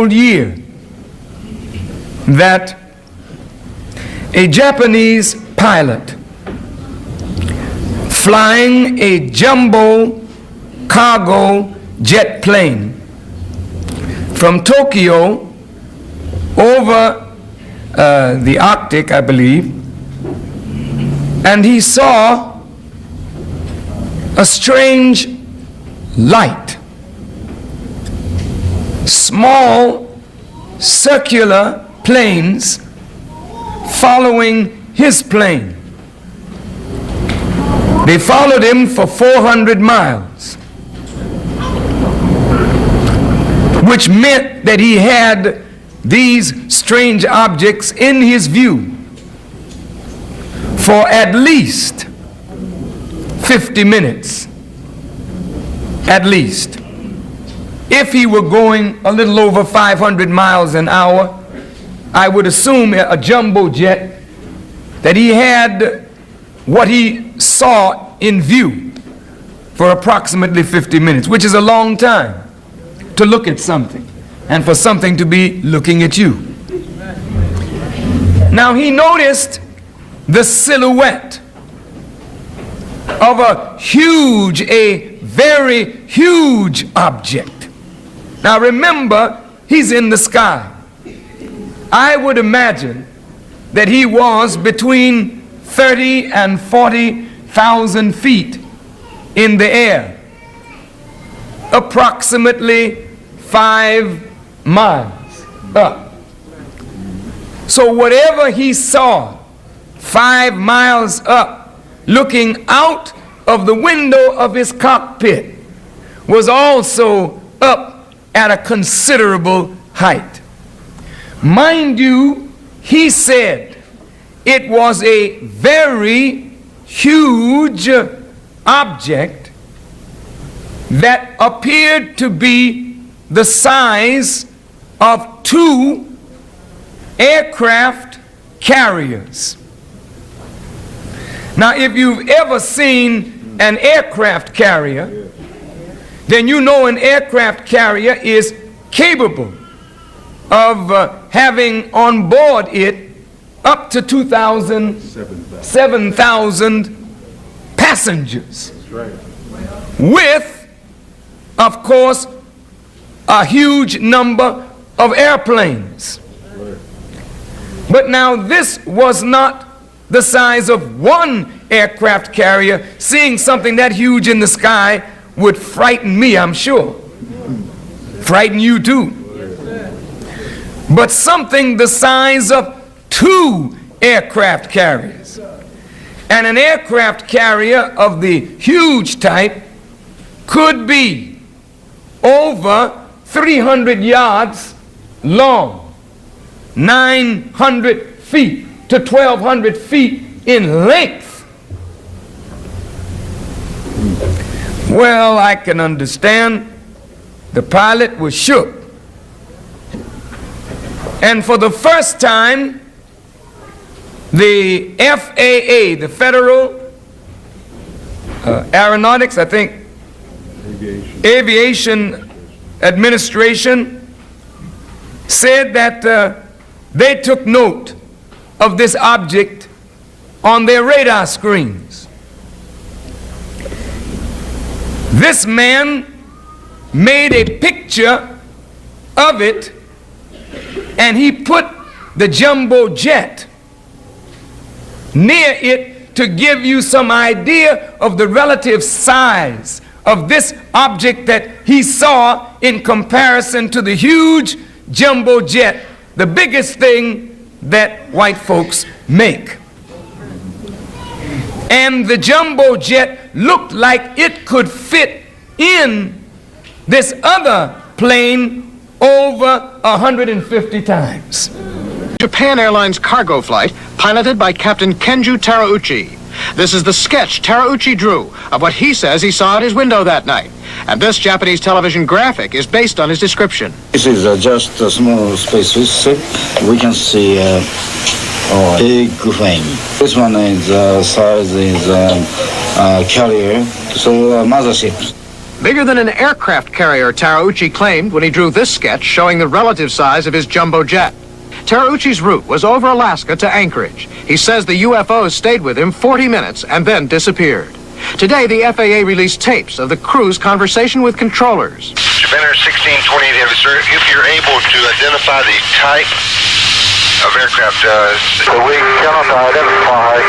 whole year that a Japanese pilot flying a jumbo cargo jet plane from Tokyo over the Arctic, I believe, and he saw a strange light, small circular planes following his plane. They followed him for 400 miles, which meant that he had these strange objects in his view for at least 50 minutes, at least. If he were going a little over 500 miles an hour, I would assume a jumbo jet, that he had what he saw in view for approximately 50 minutes, which is a long time to look at something and for something to be looking at you. Now he noticed the silhouette of a very huge object. Now remember, he's in the sky. I would imagine that he was between 30 and 40,000 feet in the air, approximately 5 miles up. So whatever he saw 5 miles up, looking out of the window of his cockpit, was also up at a considerable height. Mind you, he said it was a very huge object that appeared to be the size of 2 aircraft carriers. Now, if you've ever seen an aircraft carrier, then you know an aircraft carrier is capable of having on board it up to 7,000 passengers. That's right. With, of course, a huge number of airplanes. Right. But now this was not the size of one aircraft carrier. Seeing something that huge in the sky would frighten me, I'm sure. Frighten you too. But something the size of 2 aircraft carriers. And an aircraft carrier of the huge type could be over 300 yards long, 900 feet to 1,200 feet in length. Well, I can understand the pilot was shook. And for the first time, the FAA, the Federal Aeronautics, I think, Aviation Administration, said that they took note of this object on their radar screens. This man made a picture of it, and he put the jumbo jet near it to give you some idea of the relative size of this object that he saw in comparison to the huge jumbo jet, the biggest thing that white folks make. And the jumbo jet looked like it could fit in this other plane over 150 times. Japan Airlines cargo flight piloted by Captain Kenju Terauchi. This is the sketch Terauchi drew of what he says he saw at his window that night. And this Japanese television graphic is based on his description. This is just a small space. We can see a big plane. This one is size is carrier, so mothership. Bigger than an aircraft carrier, Terauchi claimed when he drew this sketch showing the relative size of his jumbo jet. Terauchi's route was over Alaska to Anchorage. He says the UFOs stayed with him 40 minutes and then disappeared. Today, the FAA released tapes of the crew's conversation with controllers. Banner 1628, sir, if you're able to identify the type of aircraft. We cannot identify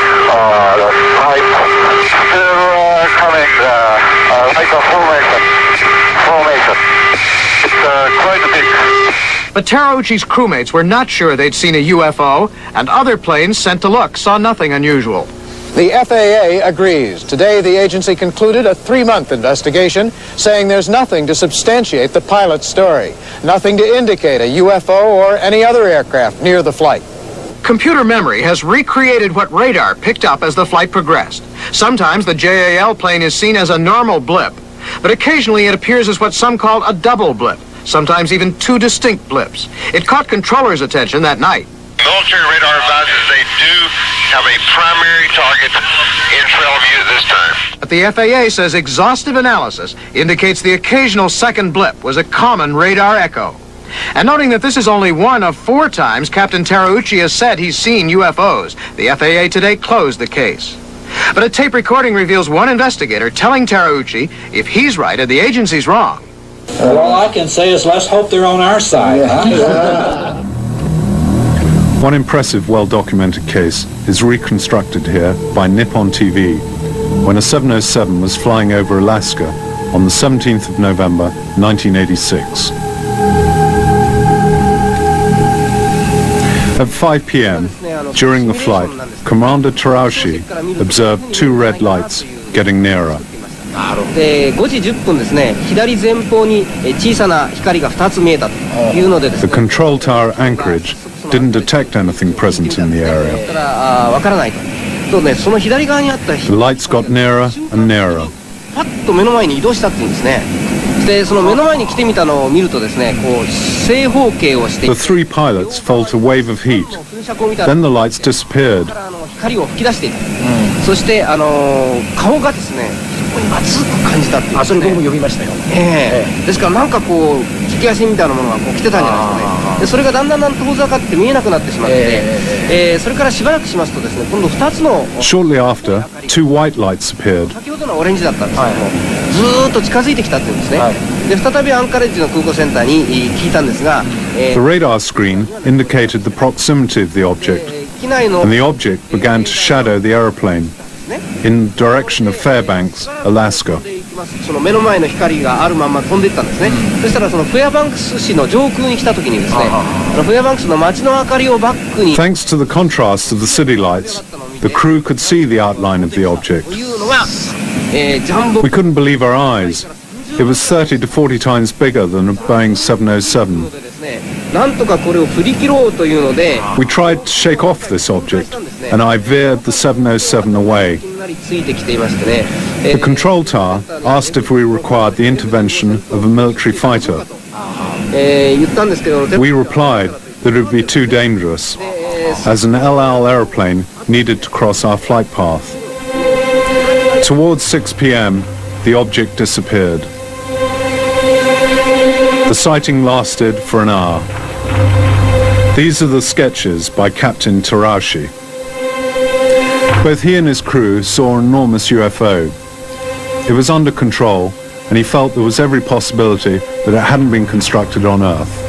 the type. Still coming, like a formation. It's quite a big. But Terauchi's crewmates were not sure they'd seen a UFO, and other planes sent to look saw nothing unusual. The FAA agrees. Today, the agency concluded a 3-month investigation, saying there's nothing to substantiate the pilot's story, nothing to indicate a UFO or any other aircraft near the flight. Computer memory has recreated what radar picked up as the flight progressed. Sometimes the JAL plane is seen as a normal blip, but occasionally it appears as what some call a double blip, sometimes even 2 distinct blips. It caught controllers' attention that night. Military radar advises they do have a primary target in trail of view at this time. But the FAA says exhaustive analysis indicates the occasional second blip was a common radar echo. And noting that this is only one of 4 times Captain Terauchi has said he's seen UFOs, the FAA today closed the case. But a tape recording reveals one investigator telling Terauchi if he's right and the agency's wrong. All I can say is let's hope they're on our side. Huh? One impressive, well-documented case is reconstructed here by Nippon TV when a 707 was flying over Alaska on the 17th of November, 1986. At 5 p.m., during the flight, Commander Terauchi observed 2 red lights getting nearer. 5時10分ですね、左前方に小さな光が2つ見えたというのでですね。 The control tower Anchorage didn't detect anything present in the area. わからないと。ね、その左側にあった The lights got nearer and nearer. パッと目の前に移動したっていうんですね。で、その目の前に来てみたのを見るとですね、こう正方形をして。 The 3 pilots felt a wave of heat. Then the lights disappeared. 光を吹き出していた。そして顔がですね。 熱く感じたっていう、ね、それ僕も読みましたよ。ですからなんかこう利き足みたいなものがこう来てたんじゃないですかね。でそれがだんだん遠ざかって見えなくなってしまって、それからしばらくしますとですね、今度2つの Shortly after, 2 white lights appeared. 先ほどのオレンジだったんですけども、ずーっと近づいてきたっていうんですね。で再びアンカレッジの空港センターに聞いたんですが、The radar screen indicated the proximity of the object, and the object began to shadow the aeroplane in the direction of Fairbanks, Alaska. その目の前の光があるまま飛んでいったんですね。そしたらそのフェアバンクス市の上空に来た時にですね、フェアバンクスの街の明かりをバックに Thanks to the contrast of the city lights, the crew could see the outline of the object. というのが、ジャンボ We couldn't believe our eyes. It was 30 to 40 times bigger than a Boeing 707. ですね、なんとかこれを振り切ろうというので We tried to shake off this object, and I veered the 707 away. ついてきていましてね。 The control tower asked if we required the intervention of a military fighter. 言ったんですけど、 We replied that it would be too dangerous, as an El Al aeroplane needed to cross our flight path. Towards 6 p.m., the object disappeared. The sighting lasted for an hour. These are the sketches by Captain Terauchi. Both he and his crew saw an enormous UFO. It was under control, and he felt there was every possibility that it hadn't been constructed on Earth.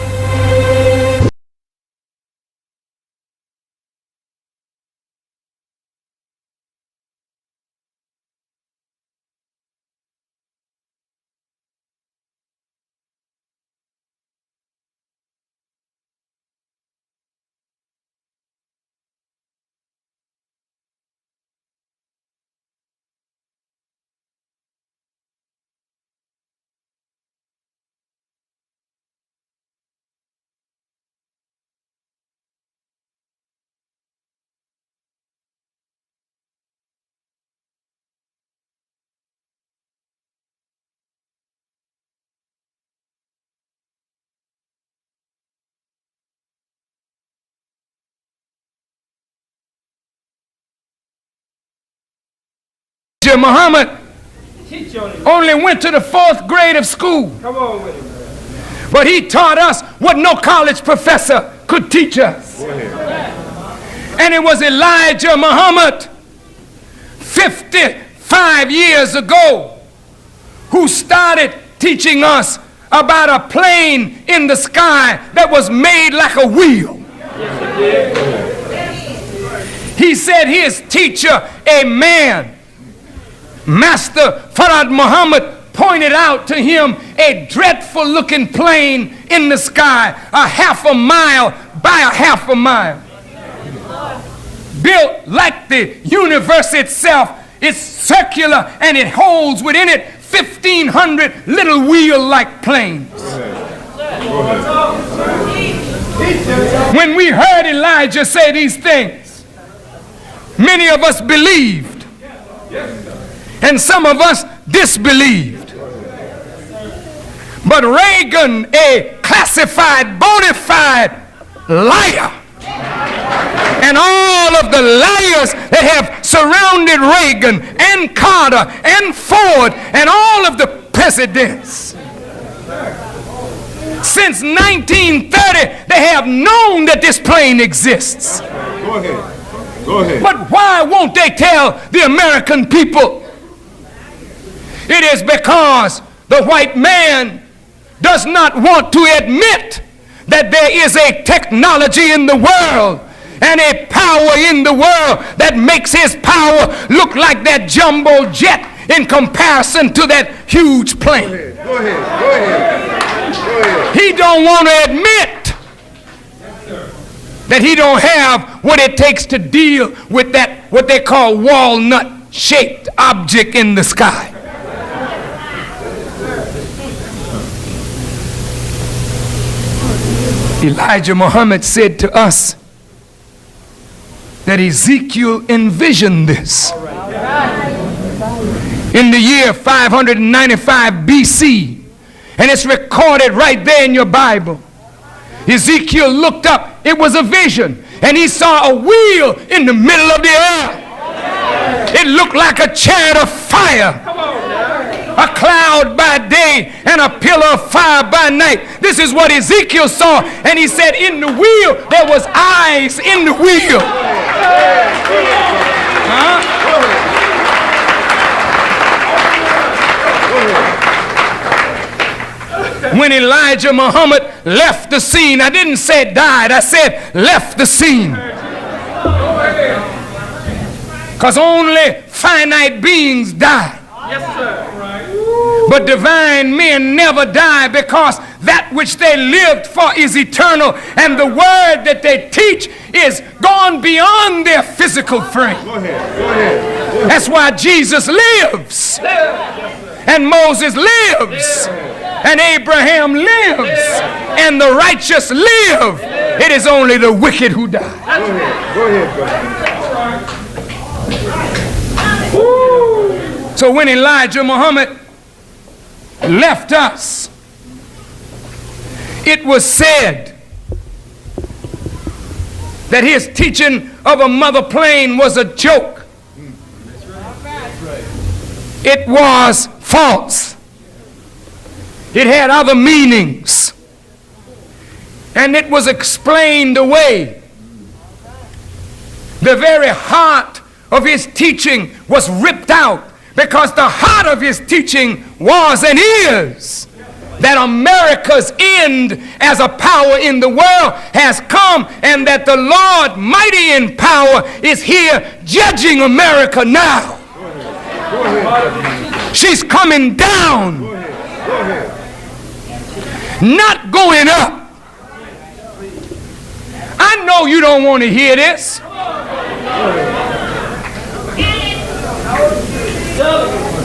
Muhammad only went to the 4th grade of school. Come on with it. But he taught us what no college professor could teach us. And it was Elijah Muhammad, 55 years ago, who started teaching us about a plane in the sky that was made like a wheel. He said his teacher, a man, Master Farad Muhammad, pointed out to him a dreadful looking plane in the sky, a half a mile by a half a mile, built like the universe itself. It's circular and it holds within it 1,500 little wheel-like planes. When we heard Elijah say these things, many of us believed and some of us disbelieved. But Reagan, a classified, bona fide liar, and all of the liars that have surrounded Reagan and Carter and Ford and all of the presidents since 1930, they have known that this plane exists. Go ahead. Go ahead. But why won't they tell the American people? It is because the white man does not want to admit that there is a technology in the world and a power in the world that makes his power look like that jumbo jet in comparison to that huge plane. Go ahead. Go ahead. Go ahead. He don't want to admit that he don't have what it takes to deal with that, what they call walnut-shaped object in the sky. Elijah Muhammad said to us that Ezekiel envisioned this. In the year 595 BC, and it's recorded right there in your Bible. Ezekiel looked up, it was a vision, and he saw a wheel in the middle of the earth. It looked like a chariot of fire, a cloud by day and a pillar of fire by night. This is what Ezekiel saw, and he said in the wheel there was eyes in the wheel. When Elijah Muhammad left the scene, I didn't say died, I said left the scene. Because only finite beings die. Yes, sir. But divine men never die, because that which they lived for is eternal, and the word that they teach is gone beyond their physical frame. Go ahead. Go ahead. That's why Jesus lives, and Moses lives, and Abraham lives, and the righteous live. It is only the wicked who die. Go ahead. Go ahead, brother. So when Elijah Muhammad left us, it was said that his teaching of a mother plane was a joke. It was false. It had other meanings, and it was explained away. The very heart of his teaching was ripped out, because the heart of his teaching was and is that America's end as a power in the world has come, and that the Lord, mighty in power, is here judging America now. She's coming down, not going up. I know you don't want to hear this.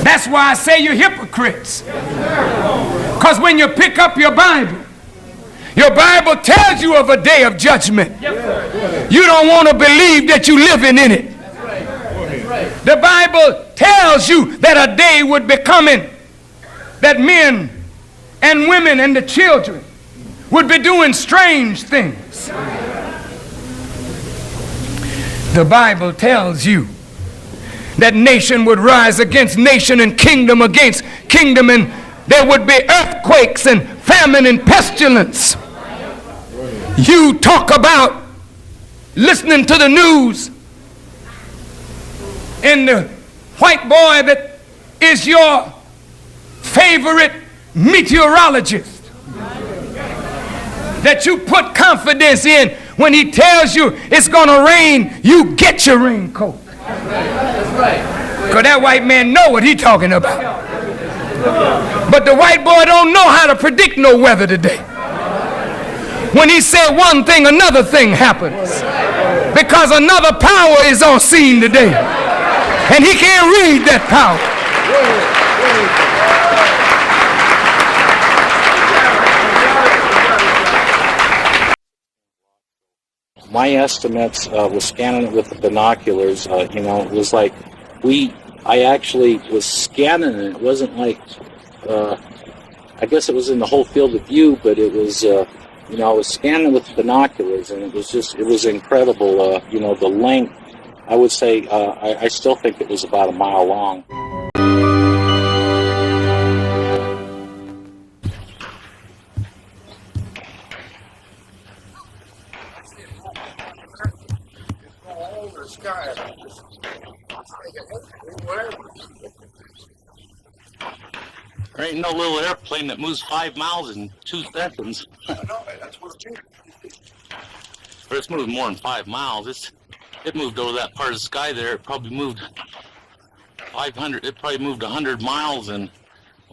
That's why I say you're hypocrites. Because when you pick up your Bible tells you of a day of judgment. You don't want to believe that you're living in it. The Bible tells you that a day would be coming that men and women and the children would be doing strange things. The Bible tells you that nation would rise against nation and kingdom against kingdom, and there would be earthquakes and famine and pestilence. You talk about listening to the news and the white boy that is your favorite meteorologist that you put confidence in, when he tells you it's going to rain, you get your raincoat. That's right. Because that white man know what he's talking about. But the white boy don't know how to predict no weather today. When he said one thing, another thing happens. Because another power is on scene today. And he can't read that power. My estimates was scanning it with the binoculars. It was like I actually was scanning it. It wasn't like, I guess it was in the whole field of view, but it was, I was scanning with the binoculars, and it was incredible. The length, I would say, I still think it was about a mile long. There ain't no little airplane that moves 5 miles in 2 seconds. I know, that's what it's Or it's moving more than 5 miles. It moved over that part of the sky there. It probably moved 500. It probably moved 100 miles in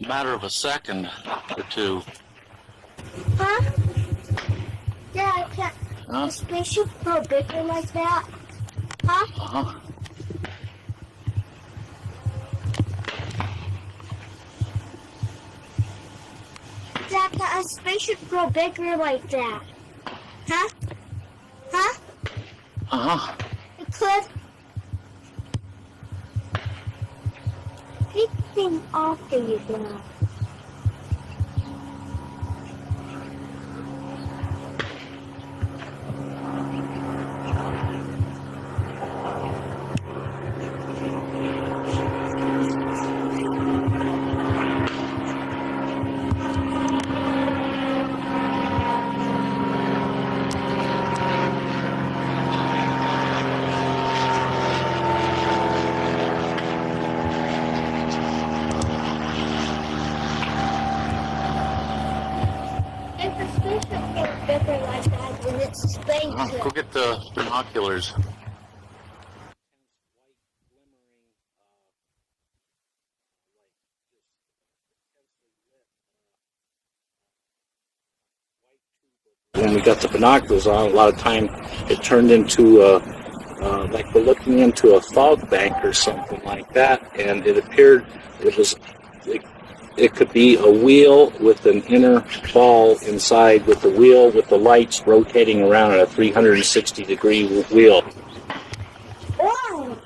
a matter of a second or two. Huh? Yeah, I can't. Huh? The spaceship go bigger like that? Huh? Uh-huh. Dad, can a spaceship grow bigger like that? Huh? Huh? Uh-huh. It could. Take things off for you, Dad. Go get the binoculars. When we got the binoculars on, a lot of time it turned into like we're looking into a fog bank or something like that, and it appeared it could be a wheel with an inner ball inside, with the wheel with the lights rotating around at a 360-degree wheel. Oh!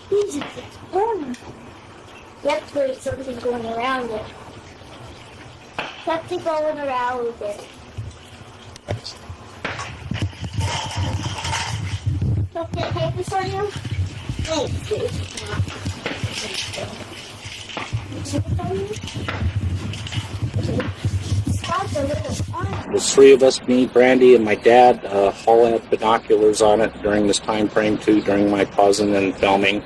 Jesus, it's orange. That's where something going around it. Something going around with it. Something take this on you? Thanks, There's 3 of us, me, Brandy, and my dad, all had binoculars on it during this time frame too, during my pausing and filming.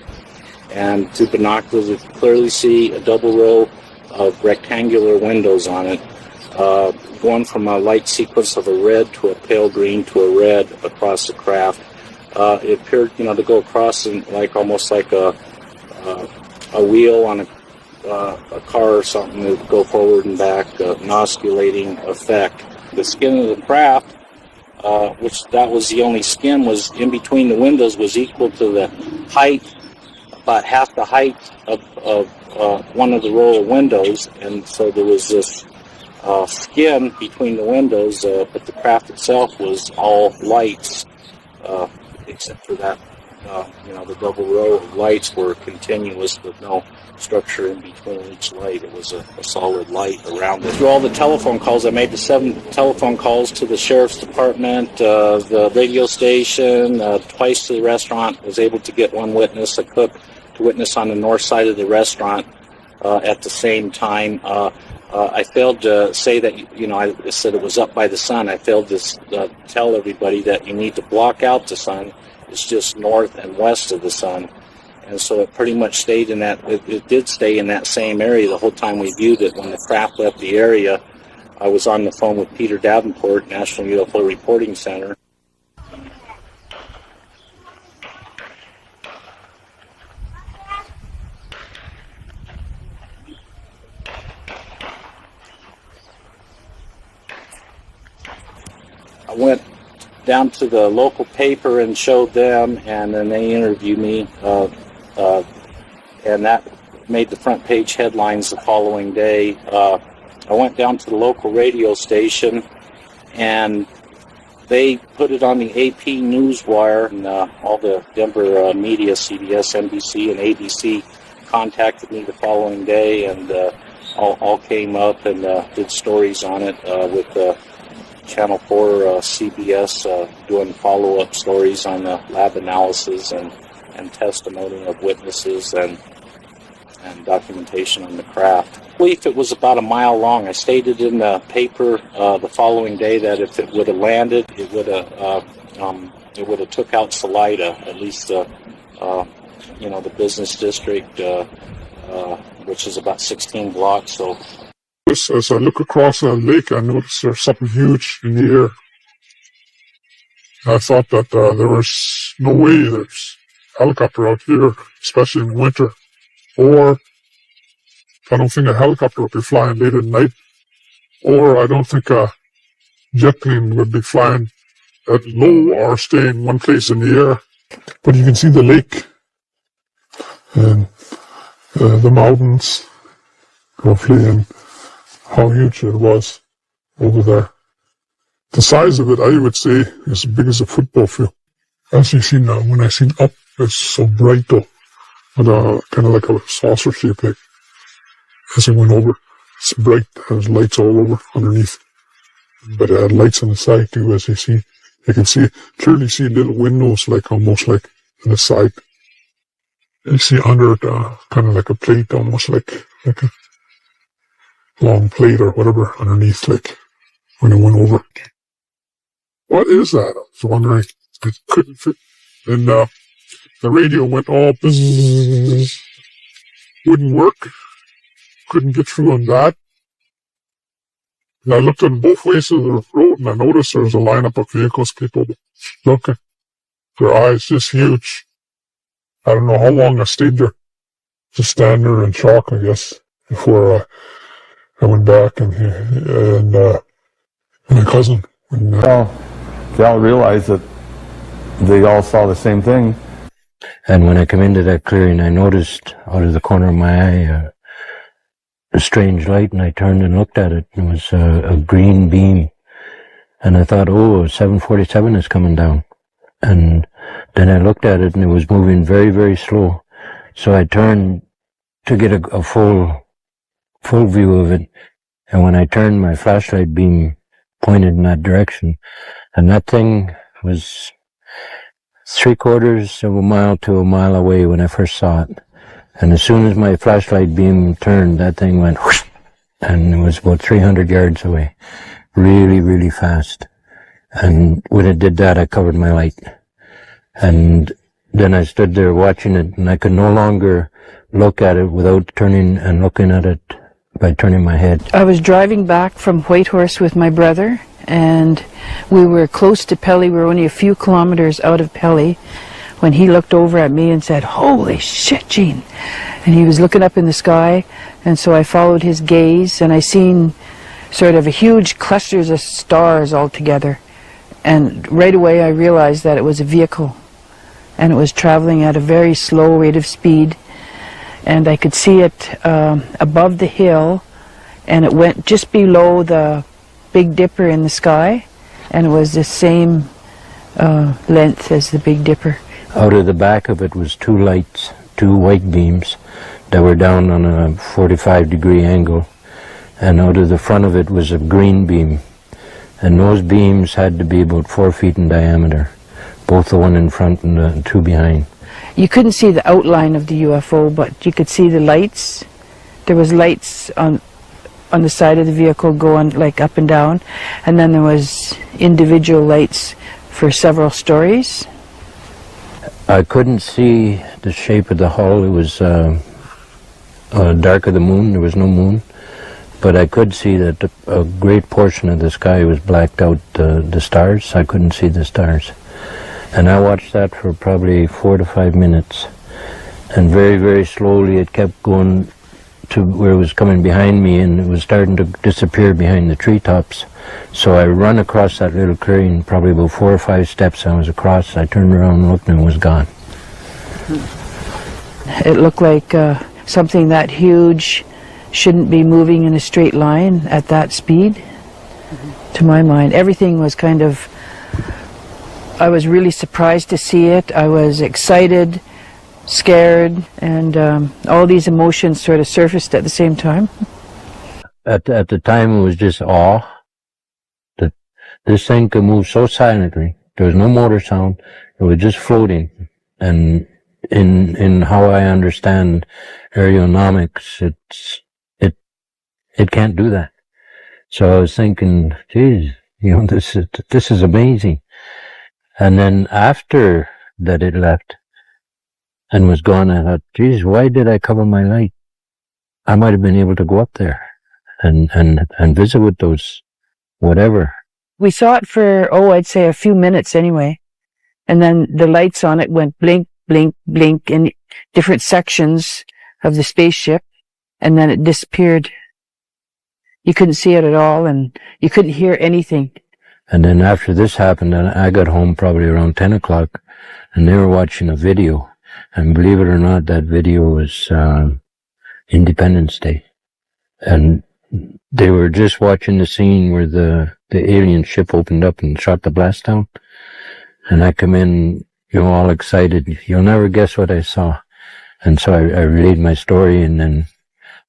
And through binoculars, we could clearly see a double row of rectangular windows on it, going from a light sequence of a red to a pale green to a red across the craft. It appeared, to go across in almost like a wheel on a car or something, to go forward and back, an osculating effect. The skin of the craft, which that was the only skin, was in between the windows, was equal to the height, about half the height of one of the row of windows, and so there was this skin between the windows, but the craft itself was all lights, except for that, the double row of lights were continuous with no structure in between each light. It was a solid light around it. Through all the telephone calls, I made the 7 telephone calls to the sheriff's department, the radio station, twice to the restaurant. Was able to get 1 witness, a cook, witness on the north side of the restaurant at the same time. I failed to say that, I said it was up by the sun. I failed to tell everybody that you need to block out the sun. It's just north and west of the sun. And so it pretty much stayed in that, it did stay in that same area the whole time we viewed it. When the craft left the area, I was on the phone with Peter Davenport, National UFO Reporting Center. I went down to the local paper and showed them, and then they interviewed me, and that made the front page headlines the following day. I went down to the local radio station, and they put it on the AP Newswire, and all the Denver media, CBS, NBC, and ABC, contacted me the following day, and all came up and did stories on it with Channel 4, CBS, doing follow-up stories on the lab analysis and testimony of witnesses and documentation on the craft. I believe it was about a mile long. I stated in the paper the following day that if it would have landed, it would have took out Salida, at least the business district, which is about 16 blocks. So. As I look across the lake, I noticed there's something huge in the air. I thought that there was no way there's a helicopter out here, especially in winter. Or I don't think a helicopter would be flying late at night. Or I don't think a jet plane would be flying at low or staying one place in the air. But you can see the lake and the mountains roughly, and how huge it was over there. The size of it, I would say, is as big as a football field. As you see now, when I seen up, it's so bright though, with kind of like a saucer shape, like as it went over. It's bright, there's lights all over underneath. But it had lights on the side too, as you see. You can clearly see little windows, almost like on the side. You see under it, kind of like a plate, almost like a long plate or whatever underneath, like when it went over. What is that? I was wondering. It couldn't fit. And the radio went all bzzz. Wouldn't work. Couldn't get through on that. And I looked on both ways of the road, and I noticed there was a lineup of vehicles, people looking. Their eyes just huge. I don't know how long I stayed there. Just stand there in shock, I guess, before I went back and my cousin. They all realized that they all saw the same thing. And when I come into that clearing, I noticed out of the corner of my eye a strange light, and I turned and looked at it. It was a green beam. And I thought, a 747 is coming down. And then I looked at it, and it was moving very, very slow. So I turned to get a full view of it. And when I turned, my flashlight beam pointed in that direction. And that thing was 3/4 of a mile to a mile away when I first saw it. And as soon as my flashlight beam turned, that thing went whoosh, and it was about 300 yards away. Really, really fast. And when it did that, I covered my light. And then I stood there watching it, and I could no longer look at it without turning and looking at it by turning my head. I was driving back from Whitehorse with my brother, and we were close to Pelly. We were only a few kilometers out of Pelly when he looked over at me and said, "Holy shit, Gene." And he was looking up in the sky, and so I followed his gaze, and I seen sort of a huge clusters of stars all together. And right away I realized that it was a vehicle, and it was traveling at a very slow rate of speed. And I could see it above the hill, and it went just below the Big Dipper in the sky, and it was the same length as the Big Dipper. Out of the back of it was two lights, two white beams that were down on a 45-degree angle, and out of the front of it was a green beam, and those beams had to be about 4 feet in diameter, both the one in front and the two behind. You couldn't see the outline of the UFO, but you could see the lights. There was lights on the side of the vehicle going like up and down, and then there was individual lights for several stories. I couldn't see the shape of the hull. It was dark of the moon. There was no moon. But I could see that a great portion of the sky was blacked out, the stars. I couldn't see the stars. And I watched that for probably 4 to 5 minutes. And very, very slowly it kept going to where it was coming behind me, and it was starting to disappear behind the treetops. So I run across that little clearing, probably about 4 or 5 steps I was across. I turned around and looked, and it was gone. It looked like something that huge shouldn't be moving in a straight line at that speed, to my mind. Everything was kind of, I was really surprised to see it. I was excited, scared, and all these emotions sort of surfaced at the same time. At the time, it was just awe that this thing could move so silently. There was no motor sound. It was just floating. And in how I understand aeronautics, it can't do that. So I was thinking, geez, this is amazing. And then after that it left and was gone, I thought, geez, why did I cover my light? I might have been able to go up there and visit with those, whatever. We saw it for, I'd say a few minutes anyway. And then the lights on it went blink, blink, blink in different sections of the spaceship. And then it disappeared. You couldn't see it at all, and you couldn't hear anything. And then after this happened, I got home probably around 10 o'clock, and they were watching a video. And believe it or not, that video was Independence Day. And they were just watching the scene where the alien ship opened up and shot the blast down. And I come in, all excited. You'll never guess what I saw. And so I relayed my story, and then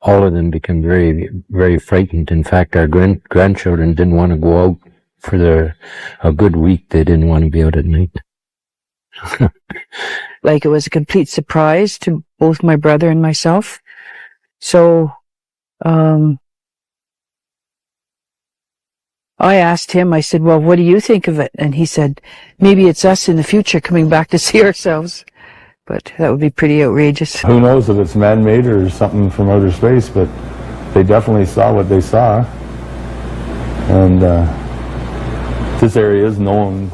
all of them became very, very frightened. In fact, our grandchildren didn't want to go out for a good week. They didn't want to be out at night. Like it was a complete surprise to both my brother and myself. So, I asked him, I said, well, what do you think of it? And he said, maybe it's us in the future coming back to see ourselves. But that would be pretty outrageous. Who knows if it's man-made or something from outer space, but they definitely saw what they saw. And this area is known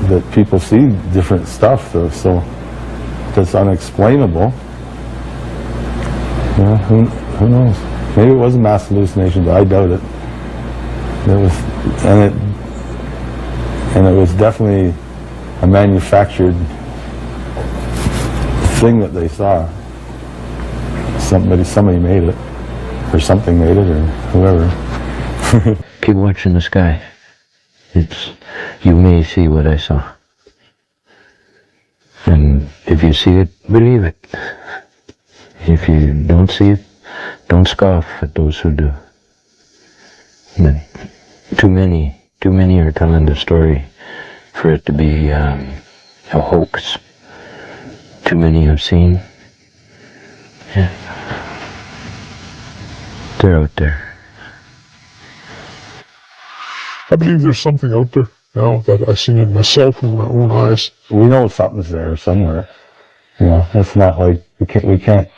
that people see different stuff, though, so that's unexplainable. Yeah, who knows? Maybe it was a mass hallucination, but I doubt it. And it was definitely a manufactured thing that they saw. Somebody made it, or something made it, or whoever. Keep watching the sky. You may see what I saw. And if you see it, believe it. If you don't see it, don't scoff at those who do. But too many are telling the story for it to be a hoax. Too many have seen. Yeah. They're out there. I believe there's something out there now that I've seen it myself with my own eyes. We know something's there somewhere. It's not like we can't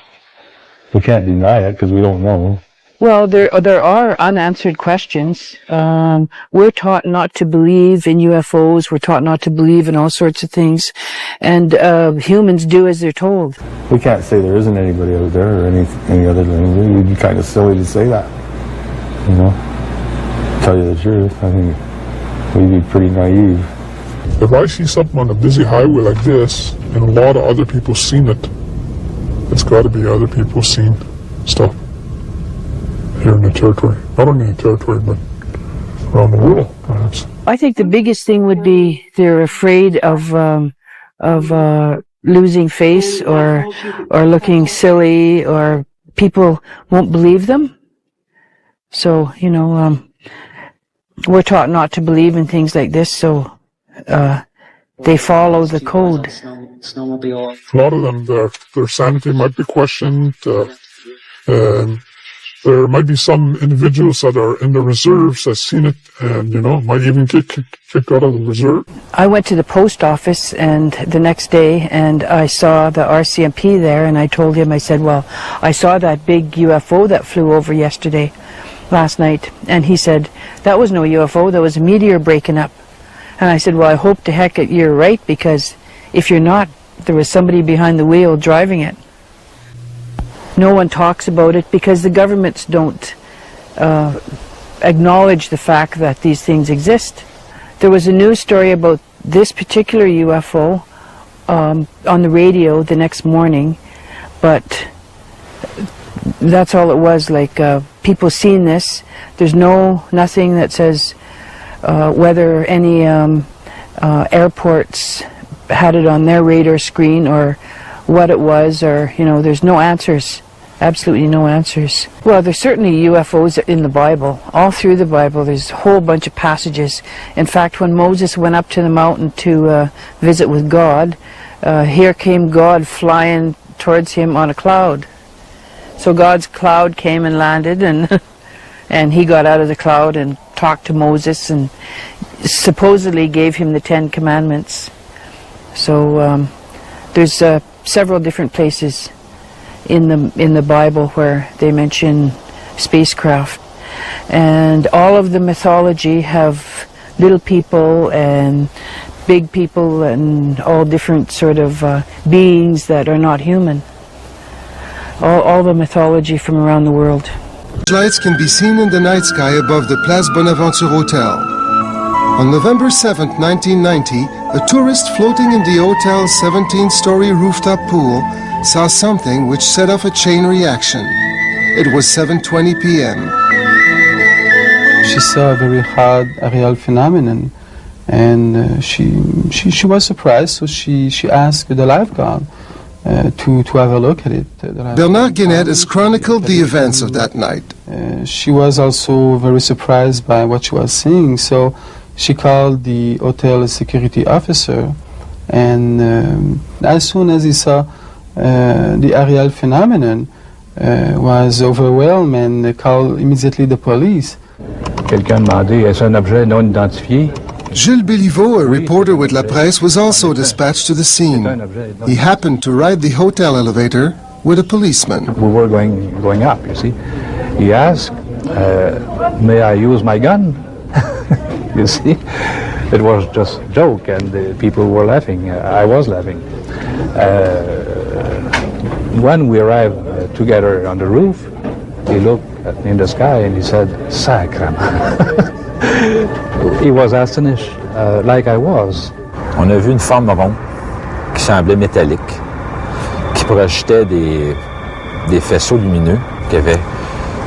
deny it because we don't know. Well, there are unanswered questions. We're taught not to believe in UFOs. We're taught not to believe in all sorts of things. And humans do as they're told. We can't say there isn't anybody out there or any other than it would be kind of silly to say that. Tell you the truth, I think we'd be pretty naive. If I see something on a busy highway like this, and a lot of other people seen it, it's got to be other people seen stuff here in the territory. Not only in the territory, but around the world, perhaps. I think the biggest thing would be they're afraid of losing face or looking silly, or people won't believe them. So, we're taught not to believe in things like this, so They follow the code. A lot of them, their sanity might be questioned. There might be some individuals that are in the reserves that seen it and, might even get kicked out of the reserve. I went to the post office and the next day and I saw the RCMP there, and I told him, I said, well, I saw that big UFO that flew over last night. And he said, that was no UFO, that was a meteor breaking up. And I said, well, I hope to heck you're right, because if you're not, there was somebody behind the wheel driving it. No one talks about it because the governments don't acknowledge the fact that these things exist. There was a news story about this particular UFO on the radio the next morning, but that's all it was, like people seen this. There's nothing that says whether any airports had it on their radar screen or what it was, or, there's no answers. Absolutely no answers. Well, there's certainly UFOs in the Bible. All through the Bible, there's a whole bunch of passages. In fact, when Moses went up to the mountain to visit with God, here came God flying towards him on a cloud. So God's cloud came and landed, and and he got out of the cloud and talked to Moses and supposedly gave him the 10 Commandments. So there's several different places in the Bible where they mention spacecraft, and all of the mythology have little people and big people and all different sort of beings that are not human. All the mythology from around the world. Lights can be seen in the night sky above the Place Bonaventure Hotel. On November 7, 1990, a tourist floating in the hotel's 17-story rooftop pool saw something which set off a chain reaction. It was 7:20 p.m. She saw a very hard aerial phenomenon, and she was surprised, so she asked the lifeguard to have a look at it. Bernard Guénet has chronicled the events of that night. She was also very surprised by what she was seeing, so she called the hotel security officer, and as soon as he saw the aerial phenomenon, was overwhelmed and called immediately the police. Quelqu'un demandait, est-ce un objet non identifié? Gilles Béliveau, a reporter with La Presse, was also dispatched to the scene. He happened to ride the hotel elevator with a policeman. We were going up, you see. He asked, may I use my gun? You see, it was just a joke, and the people were laughing. I was laughing. When we arrived together on the roof, he looked in the sky and he said, "Sacrement." He was astonished, like I was. On a vu une forme ronde qui semblait métallique, qui projetait des faisceaux lumineux qui avaient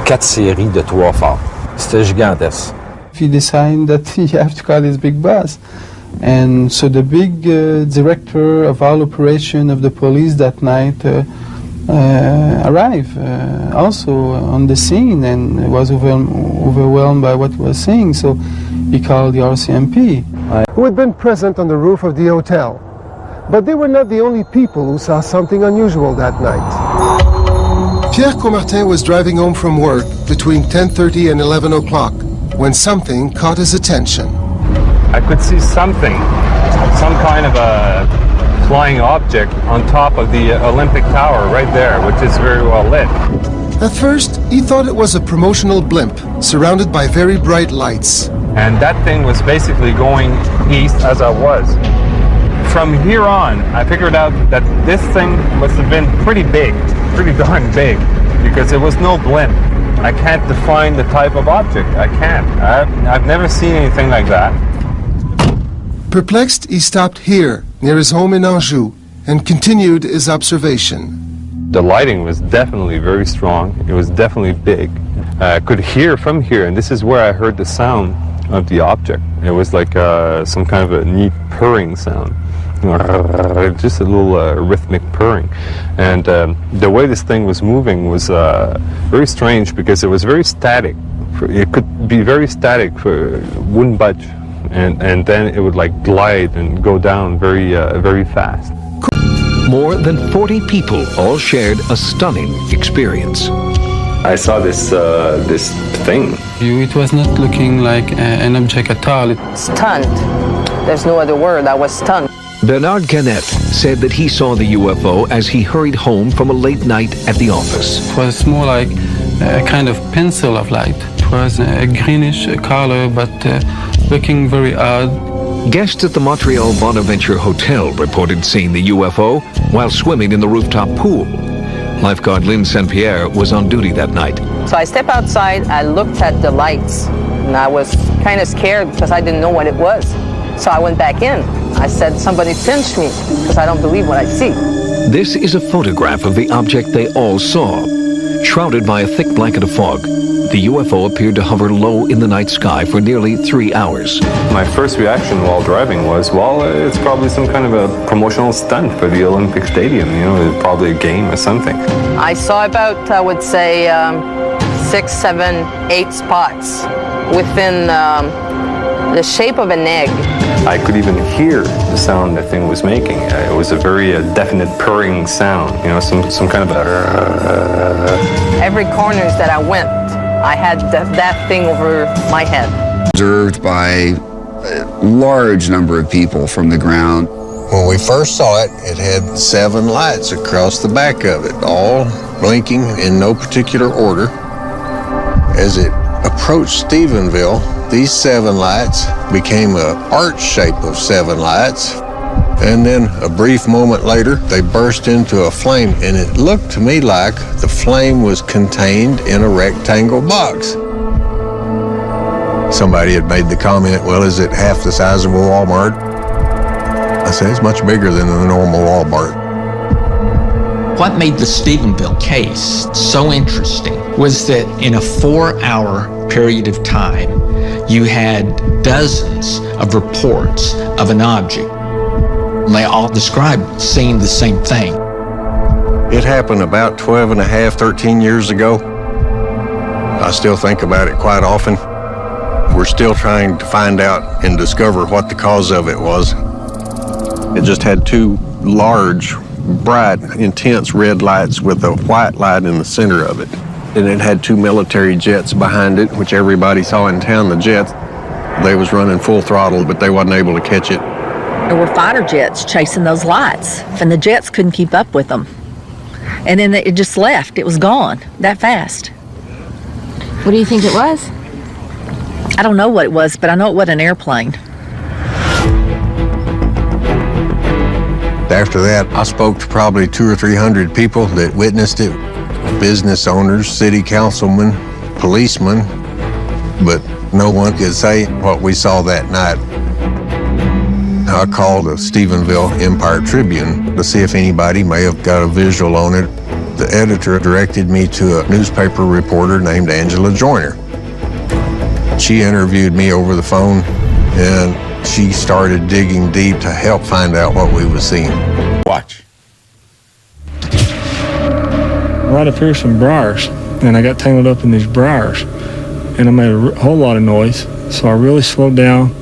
4 séries de 3 phares. C'était gigantesque. He decided that he have to call his big boss. And so the big director of all operation of the police that night arrived also on the scene, and was overwhelmed by what he was seeing. So he called the RCMP. Who had been present on the roof of the hotel. But they were not the only people who saw something unusual that night. Pierre Comartin was driving home from work between 10:30 and 11 o'clock when something caught his attention. I could see something, some kind of a flying object on top of the Olympic Tower right there, which is very well lit. At first, he thought it was a promotional blimp surrounded by very bright lights. And that thing was basically going east as I was. From here on, I figured out that this thing must have been pretty big, pretty darn big, because it was no blimp. I can't define the type of object. I can't. I've never seen anything like that. Perplexed, he stopped here, near his home in Anjou, and continued his observation. The lighting was definitely very strong. It was definitely big. I could hear from here, and this is where I heard the sound of the object. It was like some kind of a neat purring sound. Just a little rhythmic purring. And the way this thing was moving was very strange, because it was very static. It could be very static, wouldn't budge. and then it would like glide and go down very fast. More than 40 people all shared a stunning experience. I saw this thing. It was not looking like an object at all. Stunned. There's no other word. I was stunned. Bernard Canet said that he saw the UFO as he hurried home from a late night at the office. It was more like a kind of pencil of light. It was a greenish color, but looking very odd. Guests at the Montreal Bonaventure Hotel reported seeing the UFO while swimming in the rooftop pool. Lifeguard Lynn St. Pierre was on duty that night. So I stepped outside, I looked at the lights, and I was kind of scared because I didn't know what it was. So I went back in. I said, somebody pinched me because I don't believe what I see. This is a photograph of the object they all saw. Shrouded by a thick blanket of fog, the UFO appeared to hover low in the night sky for nearly 3 hours. My first reaction while driving was, well, it's probably some kind of a promotional stunt for the Olympic Stadium, you know, probably a game or something. I saw about, I would say, 6, 7, 8 spots within the shape of an egg. I could even hear the sound the thing was making. It was a very definite purring sound, you know, some kind of a... Every corners that I went, I had that thing over my head. Observed by a large number of people from the ground. When we first saw it, it had 7 lights across the back of it, all blinking in no particular order. As it approached Stephenville, these 7 lights became an arch shape of 7 lights. And then a brief moment later, they burst into a flame, and it looked to me like the flame was contained in a rectangle box. Somebody had made the comment, well, is it half the size of a Walmart? I said, it's much bigger than a normal Walmart. What made the Stephenville case so interesting was that in a 4-hour period of time, you had dozens of reports of an object. They all described seeing the same thing. It happened about 12 and a half, 13 years ago. I still think about it quite often. We're still trying to find out and discover what the cause of it was. It just had 2 large, bright, intense red lights with a white light in the center of it. And it had 2 military jets behind it, which everybody saw in town, the jets. They was running full throttle, but they wasn't able to catch it. There were fighter jets chasing those lights, and the jets couldn't keep up with them. And then it just left. It was gone that fast. What do you think it was? I don't know what it was, but I know it wasn't an airplane. After that, I spoke to probably 200 or 300 people that witnessed it. Business owners, city councilmen, policemen, but no one could say what we saw that night. I called the Stephenville Empire Tribune to see if anybody may have got a visual on it. The editor directed me to a newspaper reporter named Angela Joyner. She interviewed me over the phone, and she started digging deep to help find out what we were seeing. Watch. Right up here some briars, and I got tangled up in these briars, and I made a whole lot of noise, so I really slowed down,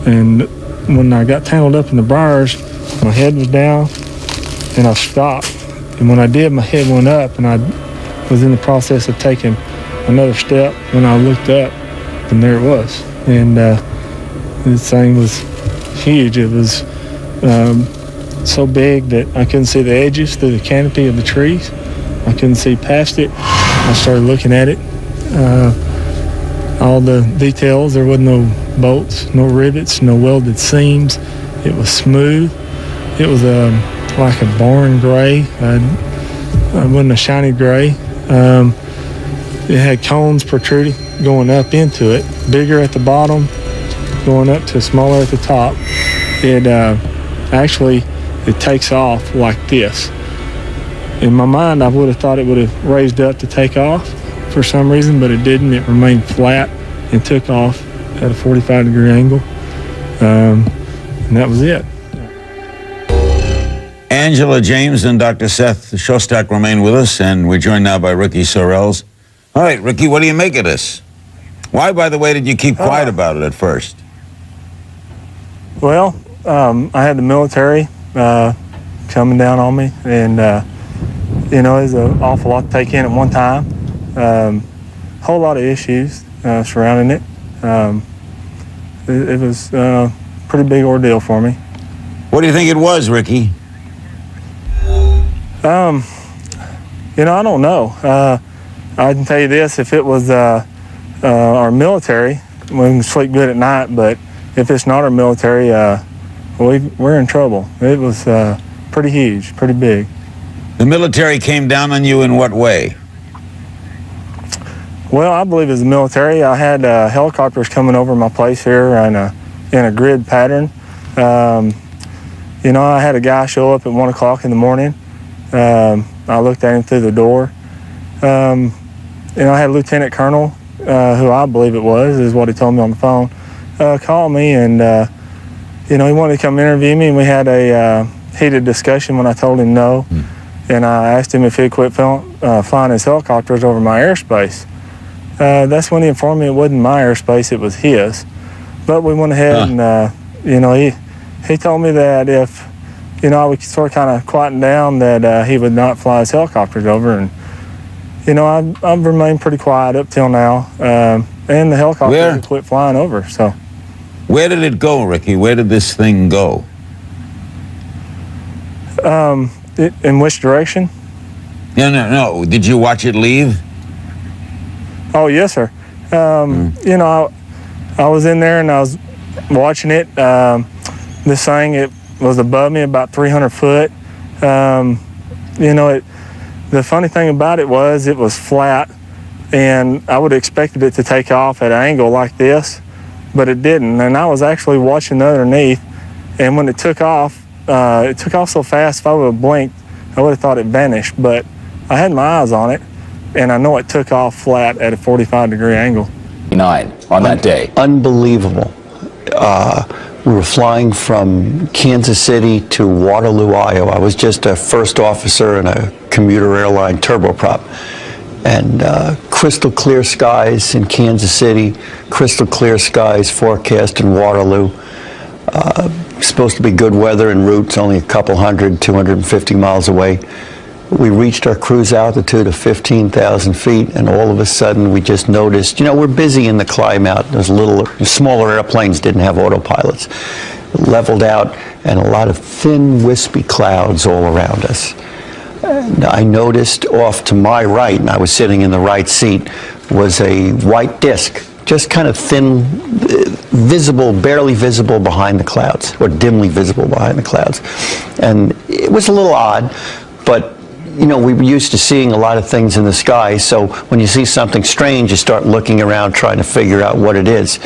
and when I got tangled up in the briars, my head was down, and I stopped. And when I did, my head went up, and I was in the process of taking another step. When I looked up, and there it was. And this thing was huge. It was so big that I couldn't see the edges through the canopy of the trees. I couldn't see past it. I started looking at it. All the details, there wasn't no bolts, no rivets, no welded seams. It was smooth. It was like a barn gray. It wasn't a shiny gray. It had cones protruding, going up into it, bigger at the bottom, going up to smaller at the top. It actually takes off like this. In my mind, I would have thought it would have raised up to take off for some reason, but it didn't. It remained flat and took off at a 45-degree angle, and that was it. Angela James and Dr. Seth Shostak remain with us, and we're joined now by Ricky Sorrells. All right, Ricky, what do you make of this? Why, by the way, did you keep quiet about it at first? Well, I had the military coming down on me, and you know, it was an awful lot to take in at one time. Whole lot of issues surrounding it. It was a pretty big ordeal for me. What do you think it was, Ricky? You know, I don't know. I can tell you this: if it was our military, we can sleep good at night. But if it's not our military, we're in trouble. It was pretty huge, pretty big. The military came down on you in what way? Well, I believe it was the military. I had helicopters coming over my place here in a grid pattern. You know, I had a guy show up at 1 o'clock in the morning. I looked at him through the door. You know, I had a lieutenant colonel, who I believe it was, is what he told me on the phone, call me, and you know, he wanted to come interview me, and we had a heated discussion when I told him no. And I asked him if he'd quit flying his helicopters over my airspace. That's when he informed me it wasn't my airspace, it was his. But we went ahead and, you know, he told me that if, you know, I would sort of kind of quieten down, that he would not fly his helicopters over. And, you know, I've remained pretty quiet up till now. And the helicopters would quit flying over, so. Where did it go, Ricky? Where did this thing go? In which direction? No. Did you watch it leave? Oh, yes, sir. You know, I was in there and I was watching it. This thing, it was above me about 300 foot. You know, the funny thing about it was flat, and I would have expected it to take off at an angle like this, but it didn't. And I was actually watching underneath, and when it took off so fast, if I would have blinked, I would have thought it vanished. But I had my eyes on it, and I know it took off flat at a 45-degree angle. On that day. Unbelievable. We were flying from Kansas City to Waterloo, Iowa. I was just a first officer in a commuter airline turboprop. And crystal clear skies in Kansas City, crystal clear skies forecast in Waterloo. Supposed to be good weather en route. It's only a couple 250 miles away. We reached our cruise altitude of 15,000 feet, and all of a sudden we just noticed, you know, we're busy in the climb out. Those smaller airplanes didn't have autopilots. It leveled out, and a lot of thin, wispy clouds all around us. And I noticed off to my right, and I was sitting in the right seat, was a white disc, just kind of thin, visible, barely visible behind the clouds, or dimly visible behind the clouds. And it was a little odd, but you know, we were used to seeing a lot of things in the sky, so when you see something strange, you start looking around trying to figure out what it is.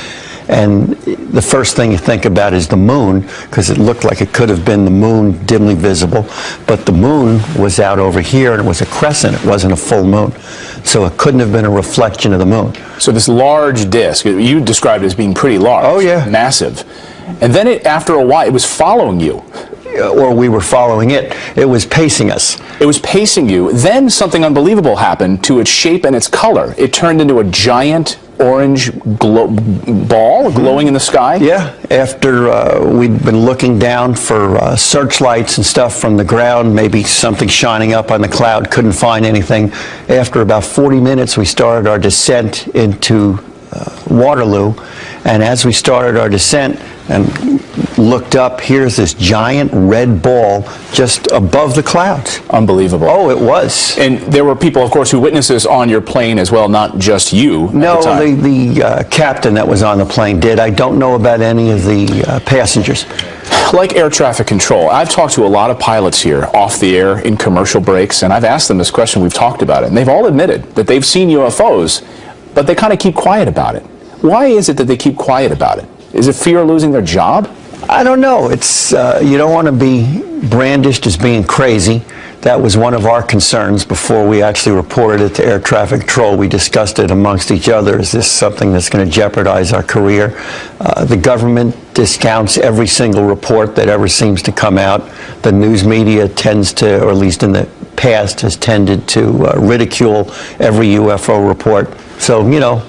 And the first thing you think about is the moon, because it looked like it could have been the moon dimly visible, but the moon was out over here, and it was a crescent, it wasn't a full moon. So it couldn't have been a reflection of the moon. So this large disk, you described it as being pretty large. Oh, yeah. Massive. And then after a while, it was following you. Or we were following it. It was pacing us. It was pacing you. Then something unbelievable happened to its shape and its color. It turned into a giant orange ball glowing in the sky? Yeah, after we'd been looking down for searchlights and stuff from the ground, maybe something shining up on the cloud, couldn't find anything. After about 40 minutes, we started our descent into Waterloo, and as we started our descent and looked up, here's this giant red ball just above the clouds. Unbelievable. Oh, it was. And there were people, of course, who witnessed this on your plane as well, not just you. No, the captain that was on the plane did. I don't know about any of the passengers. Like air traffic control, I've talked to a lot of pilots here off the air in commercial breaks, and I've asked them this question, we've talked about it, and they've all admitted that they've seen UFOs, but they kind of keep quiet about it. Why is it that they keep quiet about it? Is it fear of losing their job? I don't know. It's you don't want to be brandished as being crazy. That was one of our concerns before we actually reported it to air traffic control. We discussed it amongst each other. Is this something that's going to jeopardize our career? The government discounts every single report that ever seems to come out. The news media tends to, or at least in the past, has tended to ridicule every UFO report. So, you know,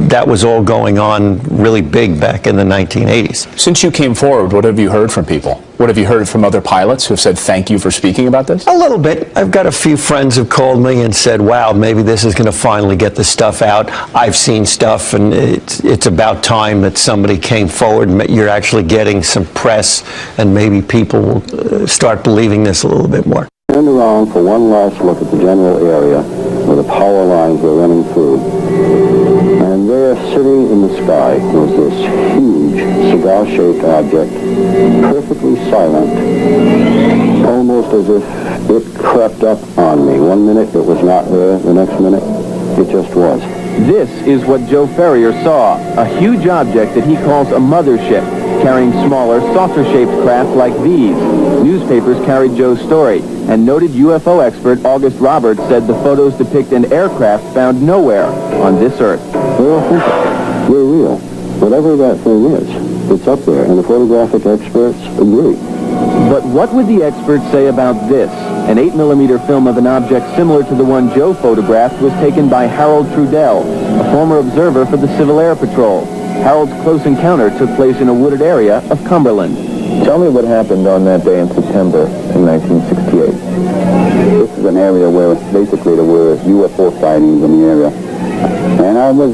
that was all going on really big back in the 1980s. Since you came forward, what have you heard from people? What have you heard from other pilots who have said thank you for speaking about this? A little bit. I've got a few friends who called me and said, wow, maybe this is going to finally get the stuff out. I've seen stuff, and it's about time that somebody came forward and you're actually getting some press, and maybe people will start believing this a little bit more. Turned around for one last look at the general area where the power lines were running through. And there, sitting in the sky, was this huge cigar-shaped object, perfectly silent, almost as if it crept up on me. One minute it was not there, the next minute it just was. This is what Joe Ferrier saw, a huge object that he calls a mothership, carrying smaller, saucer-shaped craft like these. Newspapers carried Joe's story, and noted UFO expert August Roberts said the photos depict an aircraft found nowhere on this Earth. They're authentic. They're real. Whatever that thing is, it's up there, and the photographic experts agree. But what would the experts say about this? An 8mm film of an object similar to the one Joe photographed was taken by Harold Trudell, a former observer for the Civil Air Patrol. Harold's close encounter took place in a wooded area of Cumberland. Tell me what happened on that day in September in 1968. This is an area where basically there were UFO sightings in the area. And I was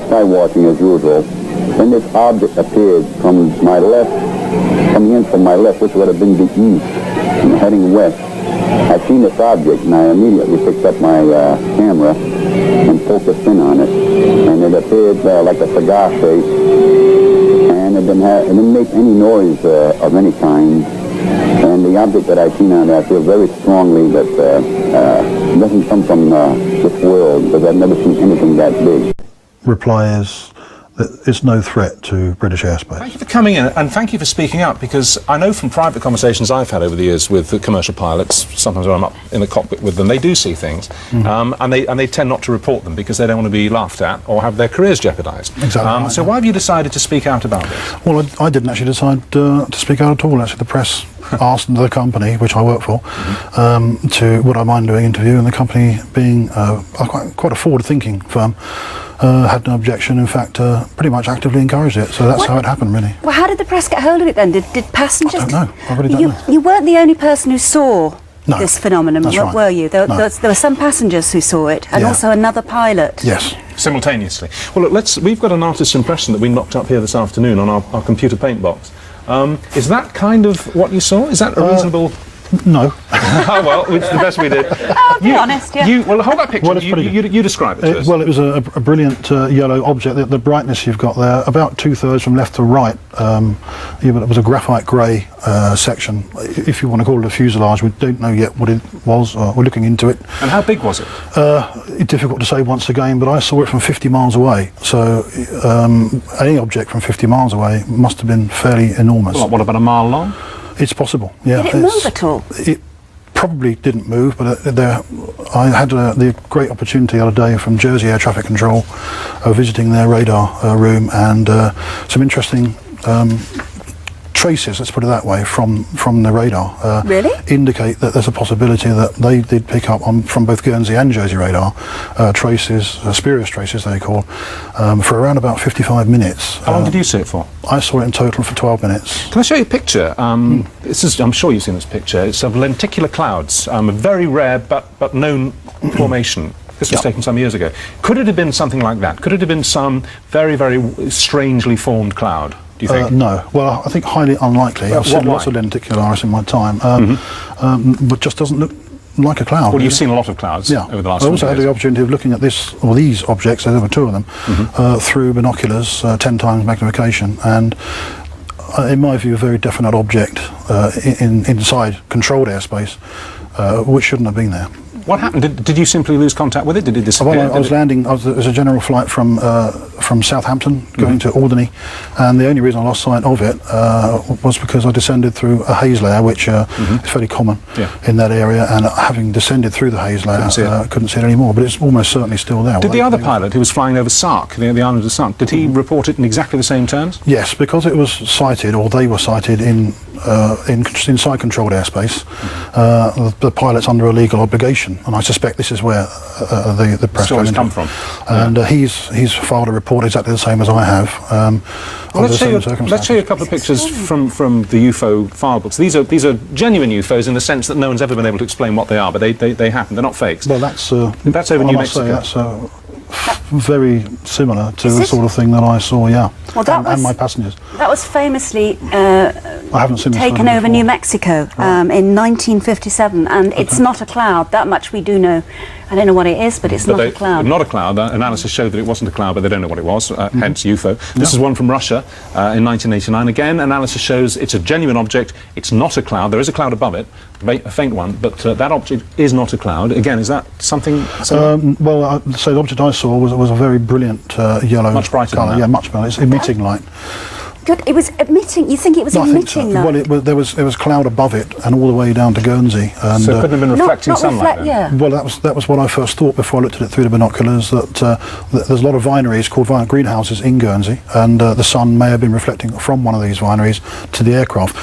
sky watching as usual. Then this object appeared from my left, coming in from my left, which would have been the east, and heading west. I seen this object, and I immediately picked up my camera and focused in on it. And it appeared like a cigar shape, and it didn't make any noise of any kind. And the object that I seen on there, I feel very strongly that it doesn't come from this world, because I've never seen anything that big. Reply is that it's no threat to British airspace. Thank you for coming in, and thank you for speaking up, because I know from private conversations I've had over the years with the commercial pilots, sometimes when I'm up in the cockpit with them, they do see things, and they tend not to report them because they don't want to be laughed at or have their careers jeopardised. Exactly. So why have you decided to speak out about this? Well, I didn't actually decide to speak out at all. Actually, the press asked the company, which I work for, to would I mind doing an interview, and the company, being quite a forward-thinking firm, had no objection. In fact, pretty much actively encouraged it. So that's how it happened, really. Well, how did the press get hold of it then? Did passengers? I don't know. I really don't know. You weren't the only person who saw this phenomenon, that's right. were you? There were some passengers who saw it, and also another pilot. Yes. Simultaneously. Well, look, we've got an artist's impression that we knocked up here this afternoon on our computer paint box. Is that kind of what you saw? Is that a reasonable... No. Oh, well, it's the best we did. Oh, be honest, yeah. Well, hold that picture. Well, you describe it to us. Well, it was a brilliant yellow object. The brightness you've got there, about 2/3 from left to right, it was a graphite grey section, if you want to call it a fuselage. We don't know yet what it was. We're looking into it. And how big was it? It's difficult to say once again, but I saw it from 50 miles away. So any object from 50 miles away must have been fairly enormous. Well, what, about a mile long? It's possible, yeah. Did it move at all? It probably didn't move, but I had the great opportunity the other day from Jersey Air Traffic Control visiting their radar room, and some interesting traces, let's put it that way, from the radar really indicate that there's a possibility that they did pick up on, from both Guernsey and Jersey radar, traces, spurious traces they call, for around about 55 minutes. How long did you see it for? I saw it in total for 12 minutes. Can I show you a picture? This is, I'm sure you've seen this picture. It's of lenticular clouds, a very rare but known formation. This was taken some years ago. Could it have been something like that? Could it have been some very, very strangely formed cloud, do you think? No. Well, I think highly unlikely. I've seen lots of lenticularis in my time, but just doesn't look like a cloud. Well, you've seen a lot of clouds over the last 20 years. I also had the opportunity of looking at these objects, there were two of them, through binoculars, 10 times magnification, and in my view, a very definite object inside controlled airspace, which shouldn't have been there. What happened? Did you simply lose contact with it? Did it disappear? Well, I was landing. It was a general flight from Southampton going to Alderney, and the only reason I lost sight of it was because I descended through a haze layer, which is fairly common in that area. And having descended through the haze layer, couldn't see it anymore. But it's almost certainly still there. Did the other pilot, who was flying over Sark, the island of Sark, did he report it in exactly the same terms? Yes, because it was sighted, or they were sighted in inside controlled airspace, the pilot's under a legal obligation, and I suspect this is where the press stories come from. And he's filed a report exactly the same as I have. Well, let's show you a couple of pictures from the UFO file books. These are genuine UFOs in the sense that no one's ever been able to explain what they are, but they happen. They're not fakes. Well, that's over New Mexico. That's very similar to the sort of thing that I saw, yeah. Well, and my passengers. That was famously I haven't seen taken over New Mexico in 1957, and it's not a cloud. That much we do know. I don't know what it is, but it's not a cloud. Not a cloud. Analysis showed that it wasn't a cloud, but they don't know what it was, hence UFO. This is one from Russia in 1989. Again, analysis shows it's a genuine object. It's not a cloud. There is a cloud above it, a faint one, but that object is not a cloud. Again, is that something? Well, so the object I saw was a very brilliant yellow, much brighter colour. than that. Yeah, much brighter. It's emitting light. Good. It was emitting. You think it was emitting light? Well, there was cloud above it and all the way down to Guernsey. And, so it couldn't have been reflecting sunlight then? Yeah. Well, that was what I first thought before I looked at it through the binoculars, that there's a lot of vineries called greenhouses in Guernsey, and the sun may have been reflecting from one of these vineries to the aircraft.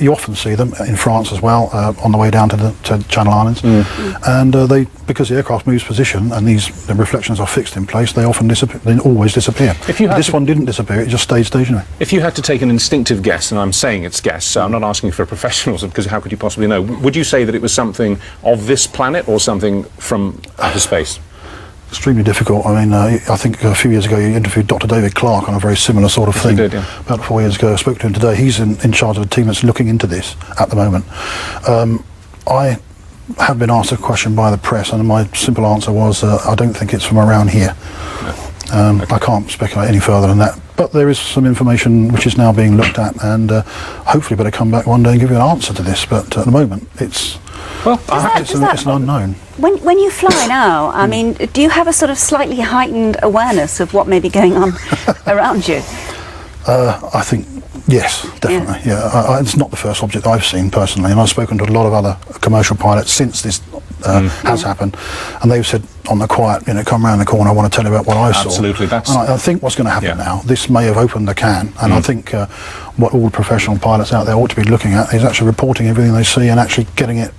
You often see them in France as well, on the way down to the Channel Islands, and because the aircraft moves position and the reflections are fixed in place, they often disappear. They always disappear. This one didn't disappear; it just stayed stationary. If you had to take an instinctive guess, and I'm saying it's guess, so I'm not asking for professionals because how could you possibly know? Would you say that it was something of this planet or something from outer space? Extremely difficult. I mean, I think a few years ago you interviewed Dr. David Clark on a very similar sort of thing. Did, yeah. About 4 years ago. I spoke to him today. He's in charge of a team that's looking into this at the moment. I have been asked a question by the press, and my simple answer was, I don't think it's from around here. I can't speculate any further than that. But there is some information which is now being looked at, and hopefully better come back one day and give you an answer to this. But at the moment, it's an unknown. When you fly now, I mean, do you have a sort of slightly heightened awareness of what may be going on around you? I think, yes, definitely. Yeah, it's not the first object I've seen personally, and I've spoken to a lot of other commercial pilots since this has happened, and they've said on the quiet, come round the corner, I want to tell you about what I saw. Absolutely, and I think what's going to happen now, this may have opened the can, and I think what all professional pilots out there ought to be looking at is actually reporting everything they see and actually getting it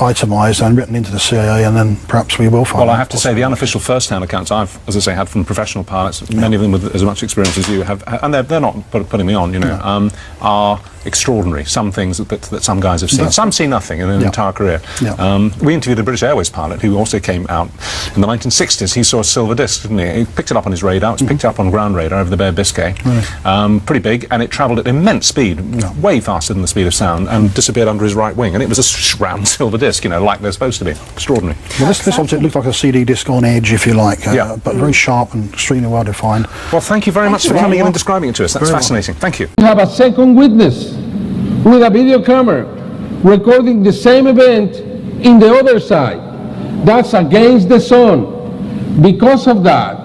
itemised and written into the CAA, and then perhaps we will find out. Well, I have to say, the unofficial first-hand accounts I've, as I say, had from professional pilots, many of them with as much experience as you have, and they're not putting me on, are extraordinary. Some things that some guys have seen. Some see nothing in their entire career. We interviewed a British Airways pilot who also came out in the 1960s. He saw a silver disc, didn't he? He picked it up on his radar. It was picked up on ground radar over the Bay of Biscay. Pretty big, and it travelled at immense speed, way faster than the speed of sound, and disappeared under his right wing. And it was a round silver disc, like they're supposed to be. Extraordinary. Well, this object looked like a CD disc on edge, if you like, but very sharp and extremely well defined. Well, thank you very much for coming in and describing it to us. That's fascinating. Thank you. We have a second witness with a video camera recording the same event in the other side. That's against the sun. Because of that,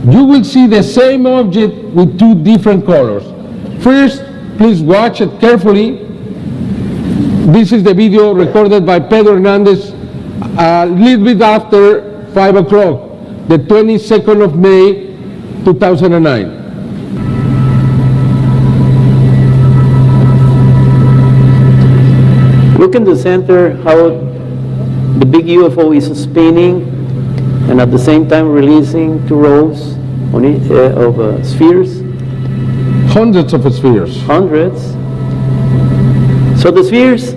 you will see the same object with two different colors. First, please watch it carefully. This is the video recorded by Pedro Hernandez a little bit after 5 o'clock, the 22nd of May, 2009. Look in the center how the big UFO is spinning and at the same time releasing two rows on it, of spheres. Hundreds of spheres. Hundreds. So the spheres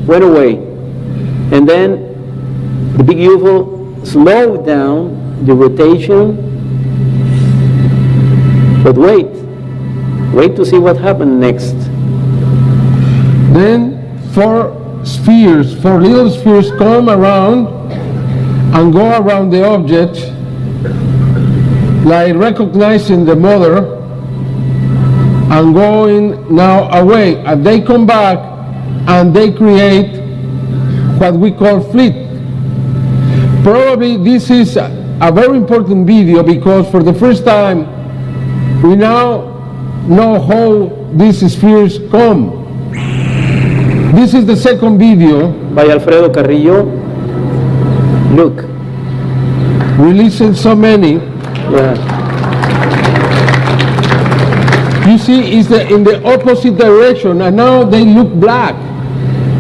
went away, and then the big UFO slowed down the rotation. But wait to see what happened next. Then four little spheres come around and go around the object, like recognizing the mother, and going now away. And they come back and they create what we call fleet. Probably this is a very important video because for the first time we now know how these spheres come. This is the second video by Alfredo Carrillo. Look. Releasing so many. You see, it's in the opposite direction, and now they look black.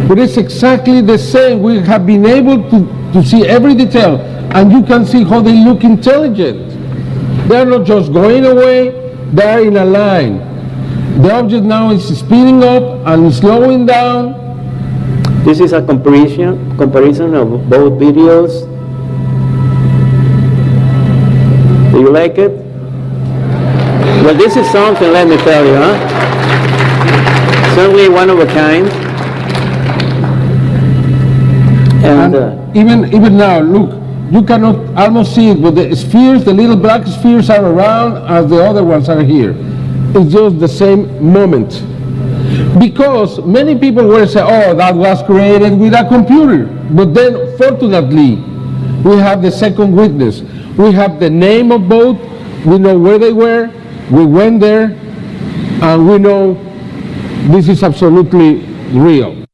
But it's exactly the same. We have been able to see every detail, and you can see how they look intelligent. They're not just going away, they're in a line. The object now is speeding up and slowing down. This is a comparison of both videos. Do you like it? Well, this is something, let me tell you, huh? Certainly one of a kind. And even now, look, you cannot almost see it, but the spheres, the little black spheres are around as the other ones are here. It's just the same moment. Because many people will say, oh, that was created with a computer. But then, fortunately, we have the second witness. We have the name of both, we know where they were, we went there, and we know this is absolutely real.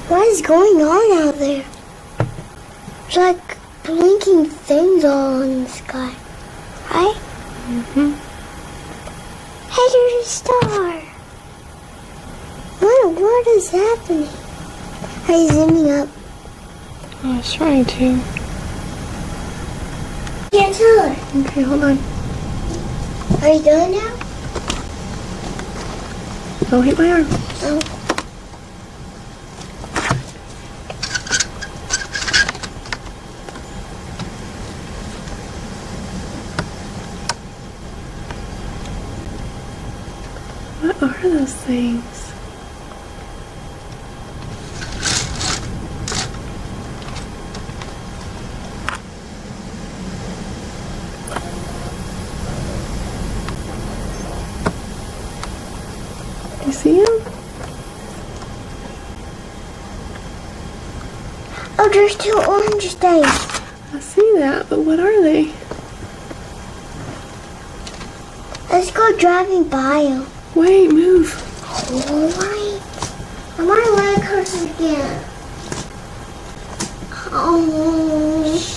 What is going on out there? It's like blinking things all in the sky, right? Mm-hmm. Hey, there's a star. What is happening? Are you zooming up? I was trying to. Can't tell her. Okay, hold on. Are you done now? Don't hit my arm. Oh. What are those things? You see them? Oh, there's two orange things. I see that, but what are they? Let's go driving by them. Wait, move. Alright. My leg hurts again. Oh.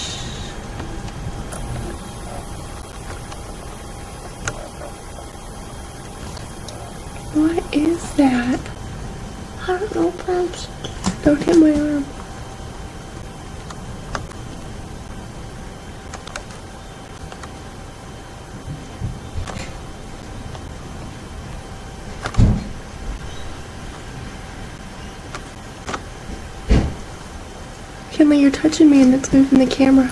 What is that? I don't know, Pumps. Don't hit my arm. Kinley, you're touching me and it's moving the camera.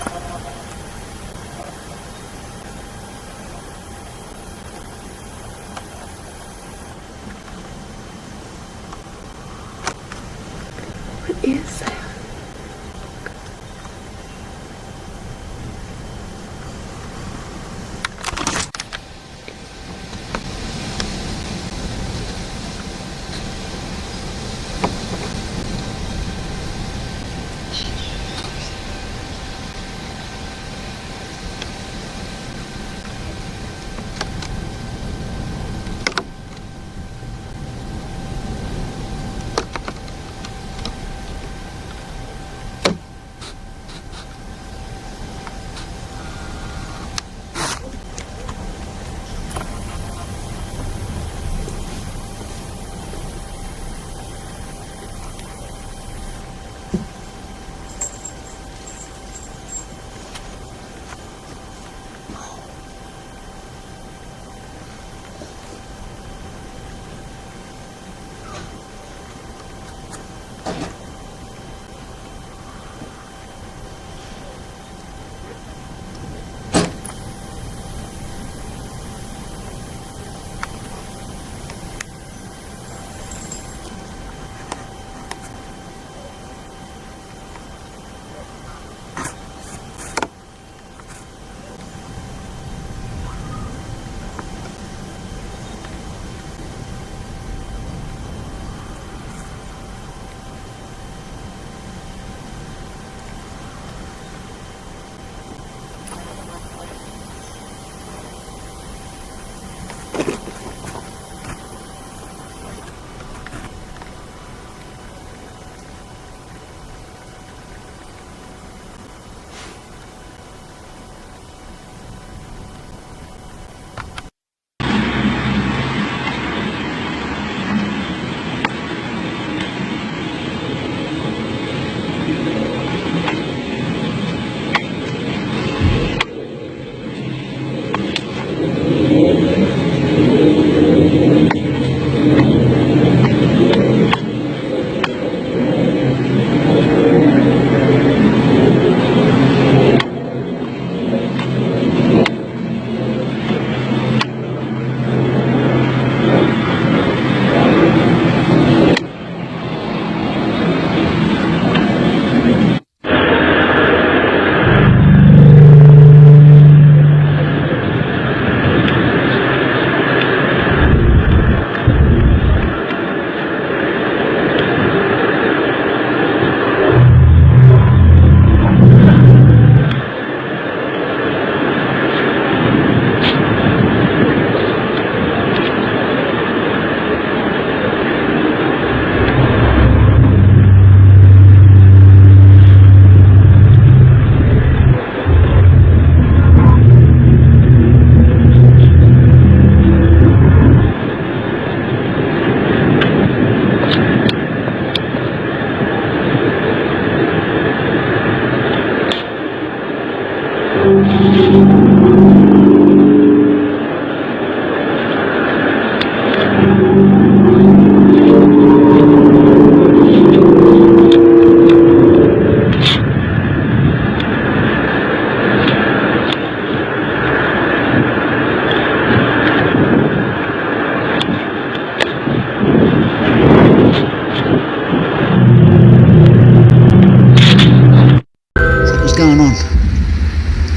What is that?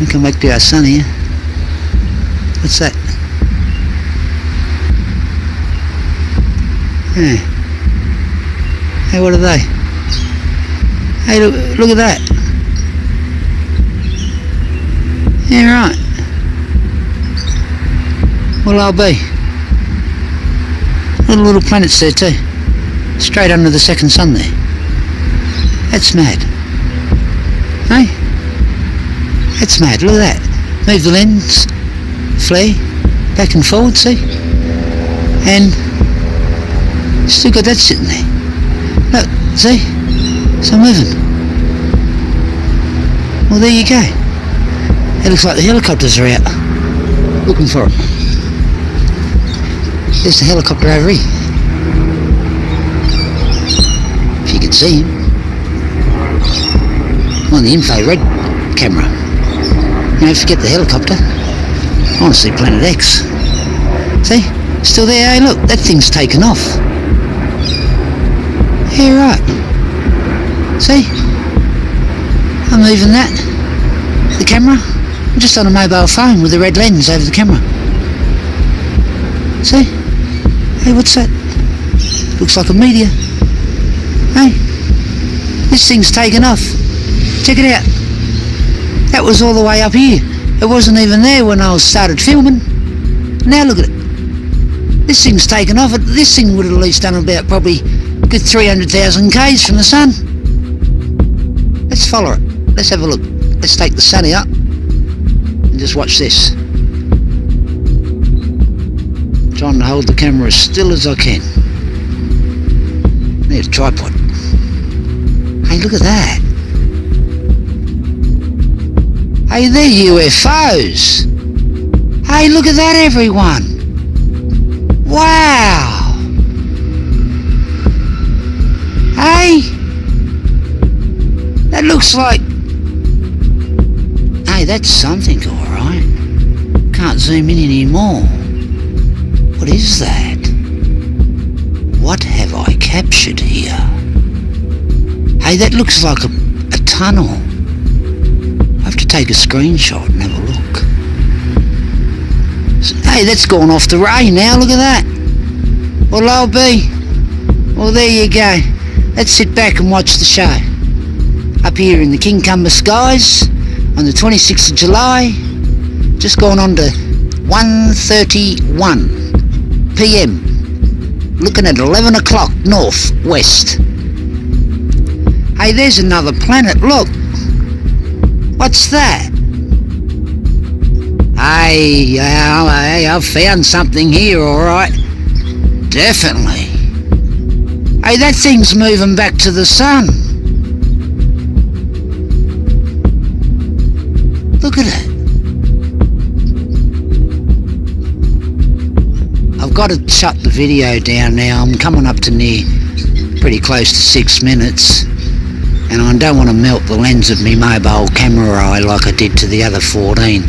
come back to our sun here. What's that? Yeah. Hey, what are they? Hey, look at that. Yeah, right. Well, I'll be. Little planets there too. Straight under the second sun there. That's mad. Hey? That's mad, look at that. Move the lens, flare, back and forward, see? And still got that sitting there. Look, see? It's not moving. Well, there you go. It looks like the helicopters are out looking for it. There's the helicopter over here. If you can see him. On the infrared camera. You know, forget the helicopter. I want to see Planet X. See? Still there, hey look, that thing's taken off. Yeah, right. See? I'm moving that. The camera. I'm just on a mobile phone with a red lens over the camera. See? Hey, what's that? Looks like a meteor. Hey? This thing's taken off. Check it out. That was all the way up here. It wasn't even there when I started filming. Now look at it. This thing's taken off. This thing would have at least done about probably a good 300,000 k's from the sun. Let's follow it. Let's have a look. Let's take the sunny up and just watch this. Trying to hold the camera as still as I can. Need a tripod. Hey, look at that. Hey, they're UFOs. Hey, look at that, everyone. Wow. Hey. That looks like... Hey, that's something, all right. Can't zoom in anymore. What is that? What have I captured here? Hey, that looks like a tunnel. I have to take a screenshot and have a look. Hey, that's gone off the ray now, look at that. Well, I'll be. Well, there you go. Let's sit back and watch the show. Up here in the Kincumber skies on the 26th of July, just gone on to 1:31 p.m. Looking at 11 o'clock north west. Hey, there's another planet, look. What's that? Hey, I've found something here, all right. Definitely. Hey, that thing's moving back to the sun. Look at it. I've got to shut the video down now. I'm coming up to near pretty close to 6 minutes. And I don't want to melt the lens of me mobile camera eye like I did to the other 14.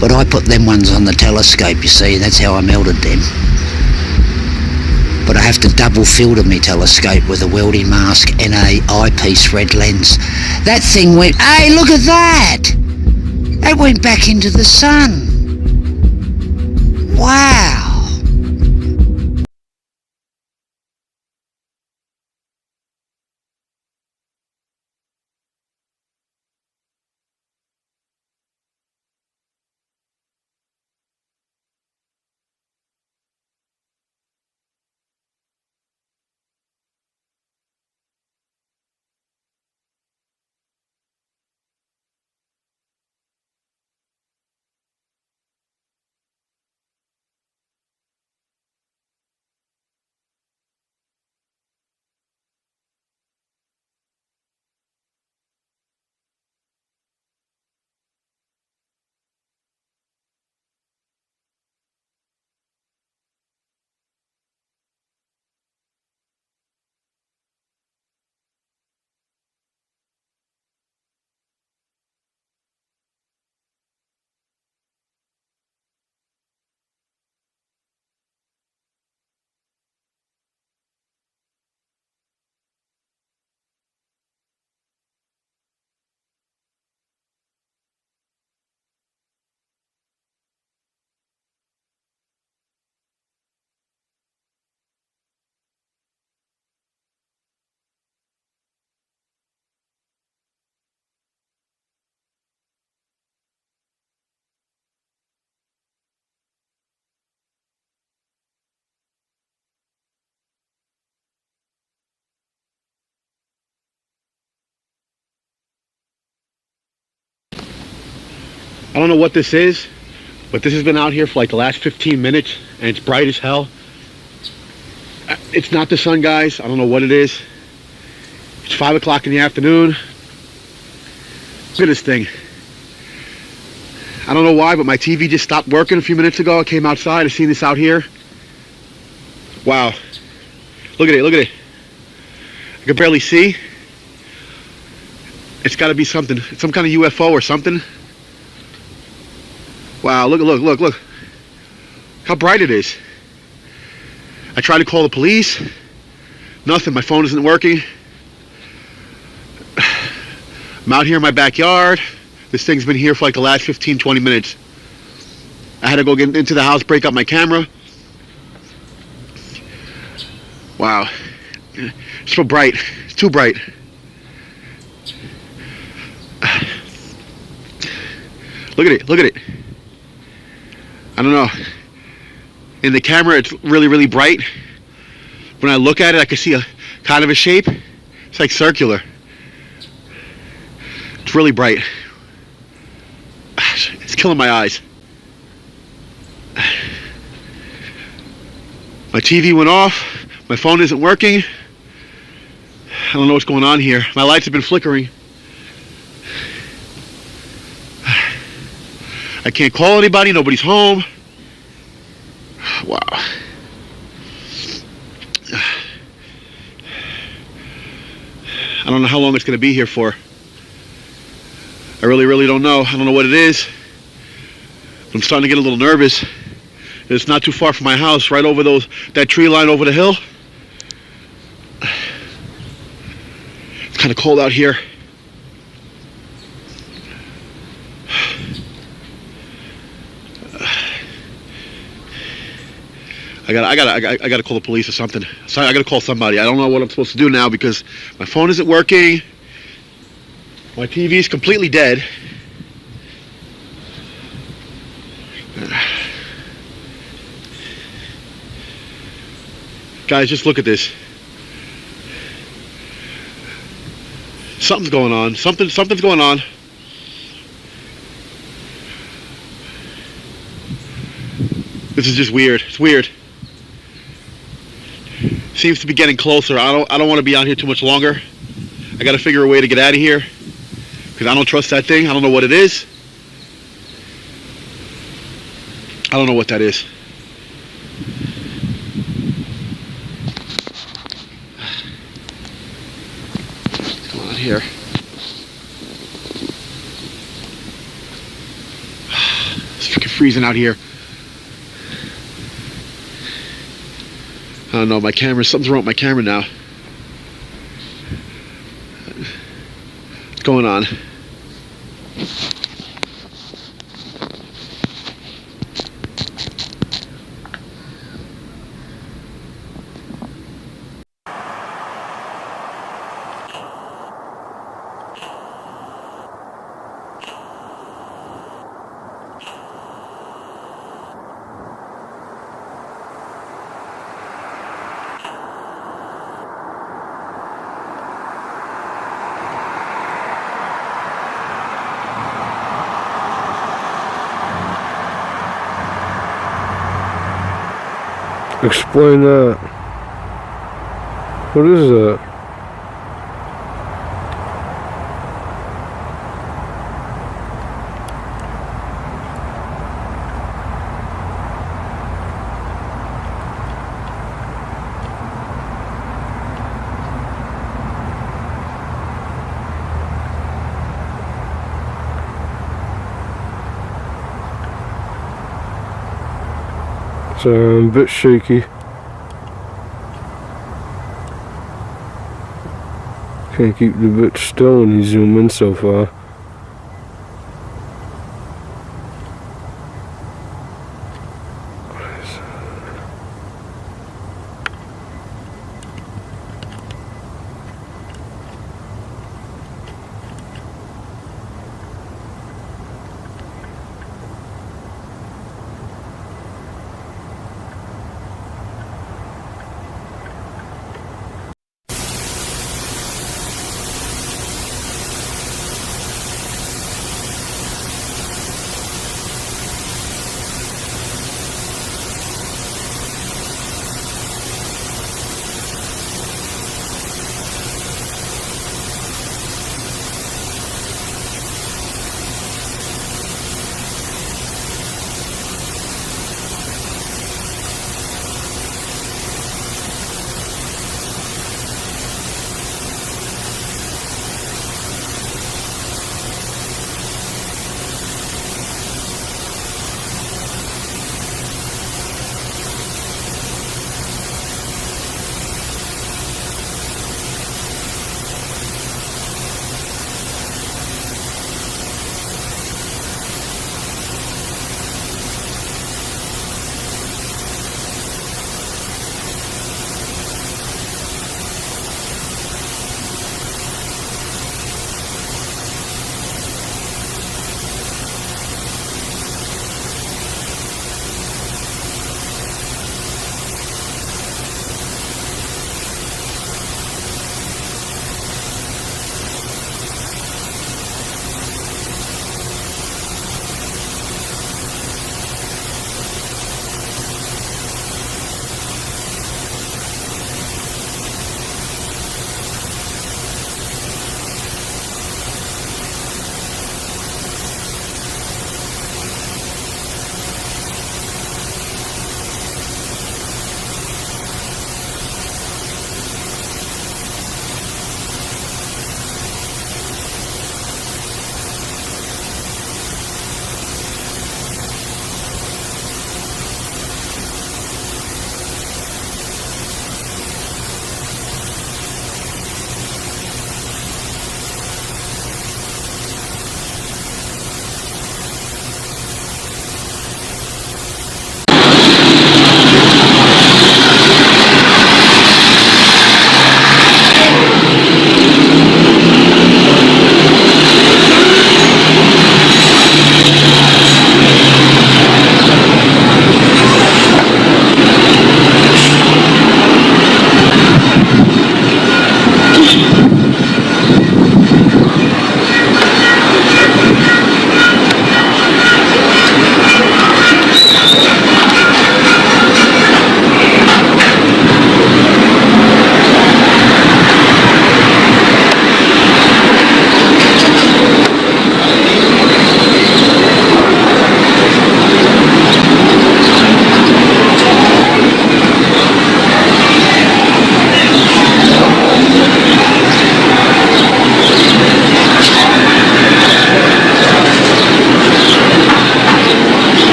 But I put them ones on the telescope, you see, that's how I melted them. But I have to double filter my telescope with a welding mask and a eyepiece red lens. That thing went, hey, look at that! That went back into the sun. Wow. I don't know what this is, but this has been out here for like the last 15 minutes, and it's bright as hell. It's not the sun, guys. I don't know what it is. It's 5 o'clock in the afternoon. Look at this thing. I don't know why, but my TV just stopped working a few minutes ago. I came outside, I seen this out here. Wow. Look at it, look at it. I can barely see. It's gotta be something, some kind of UFO or something. Wow, look, look, look, look. How bright it is. I tried to call the police. Nothing, my phone isn't working. I'm out here in my backyard. This thing's been here for like the last 15, 20 minutes. I had to go get into the house, break up my camera. Wow. It's so bright. It's too bright. Look at it, look at it. I don't know. In the camera, it's really, really bright. When I look at it, I can see a kind of a shape. It's like circular. It's really bright. It's killing my eyes. My TV went off. My phone isn't working. I don't know what's going on here. My lights have been flickering. I can't call anybody. Nobody's home. Wow. I don't know how long it's going to be here for. I really, really don't know. I don't know what it is. I'm starting to get a little nervous. It's not too far from my house, right over that tree line over the hill. It's kind of cold out here. I gotta call the police or something. Sorry, I gotta call somebody. I don't know what I'm supposed to do now because my phone isn't working. My TV is completely dead. Guys, just look at this. Something's going on. Something's going on. This is just weird. It's weird. Seems to be getting closer. I don't want to be out here too much longer. I got to figure a way to get out of here because I don't trust that thing. I don't know what it is. I don't know what that is. What's going on here? It's freaking freezing out here. I don't know, my camera, something's wrong with my camera now. What's going on? Explain that. What is that? So I'm a bit shaky. Can't keep the bit still when you zoom in so far.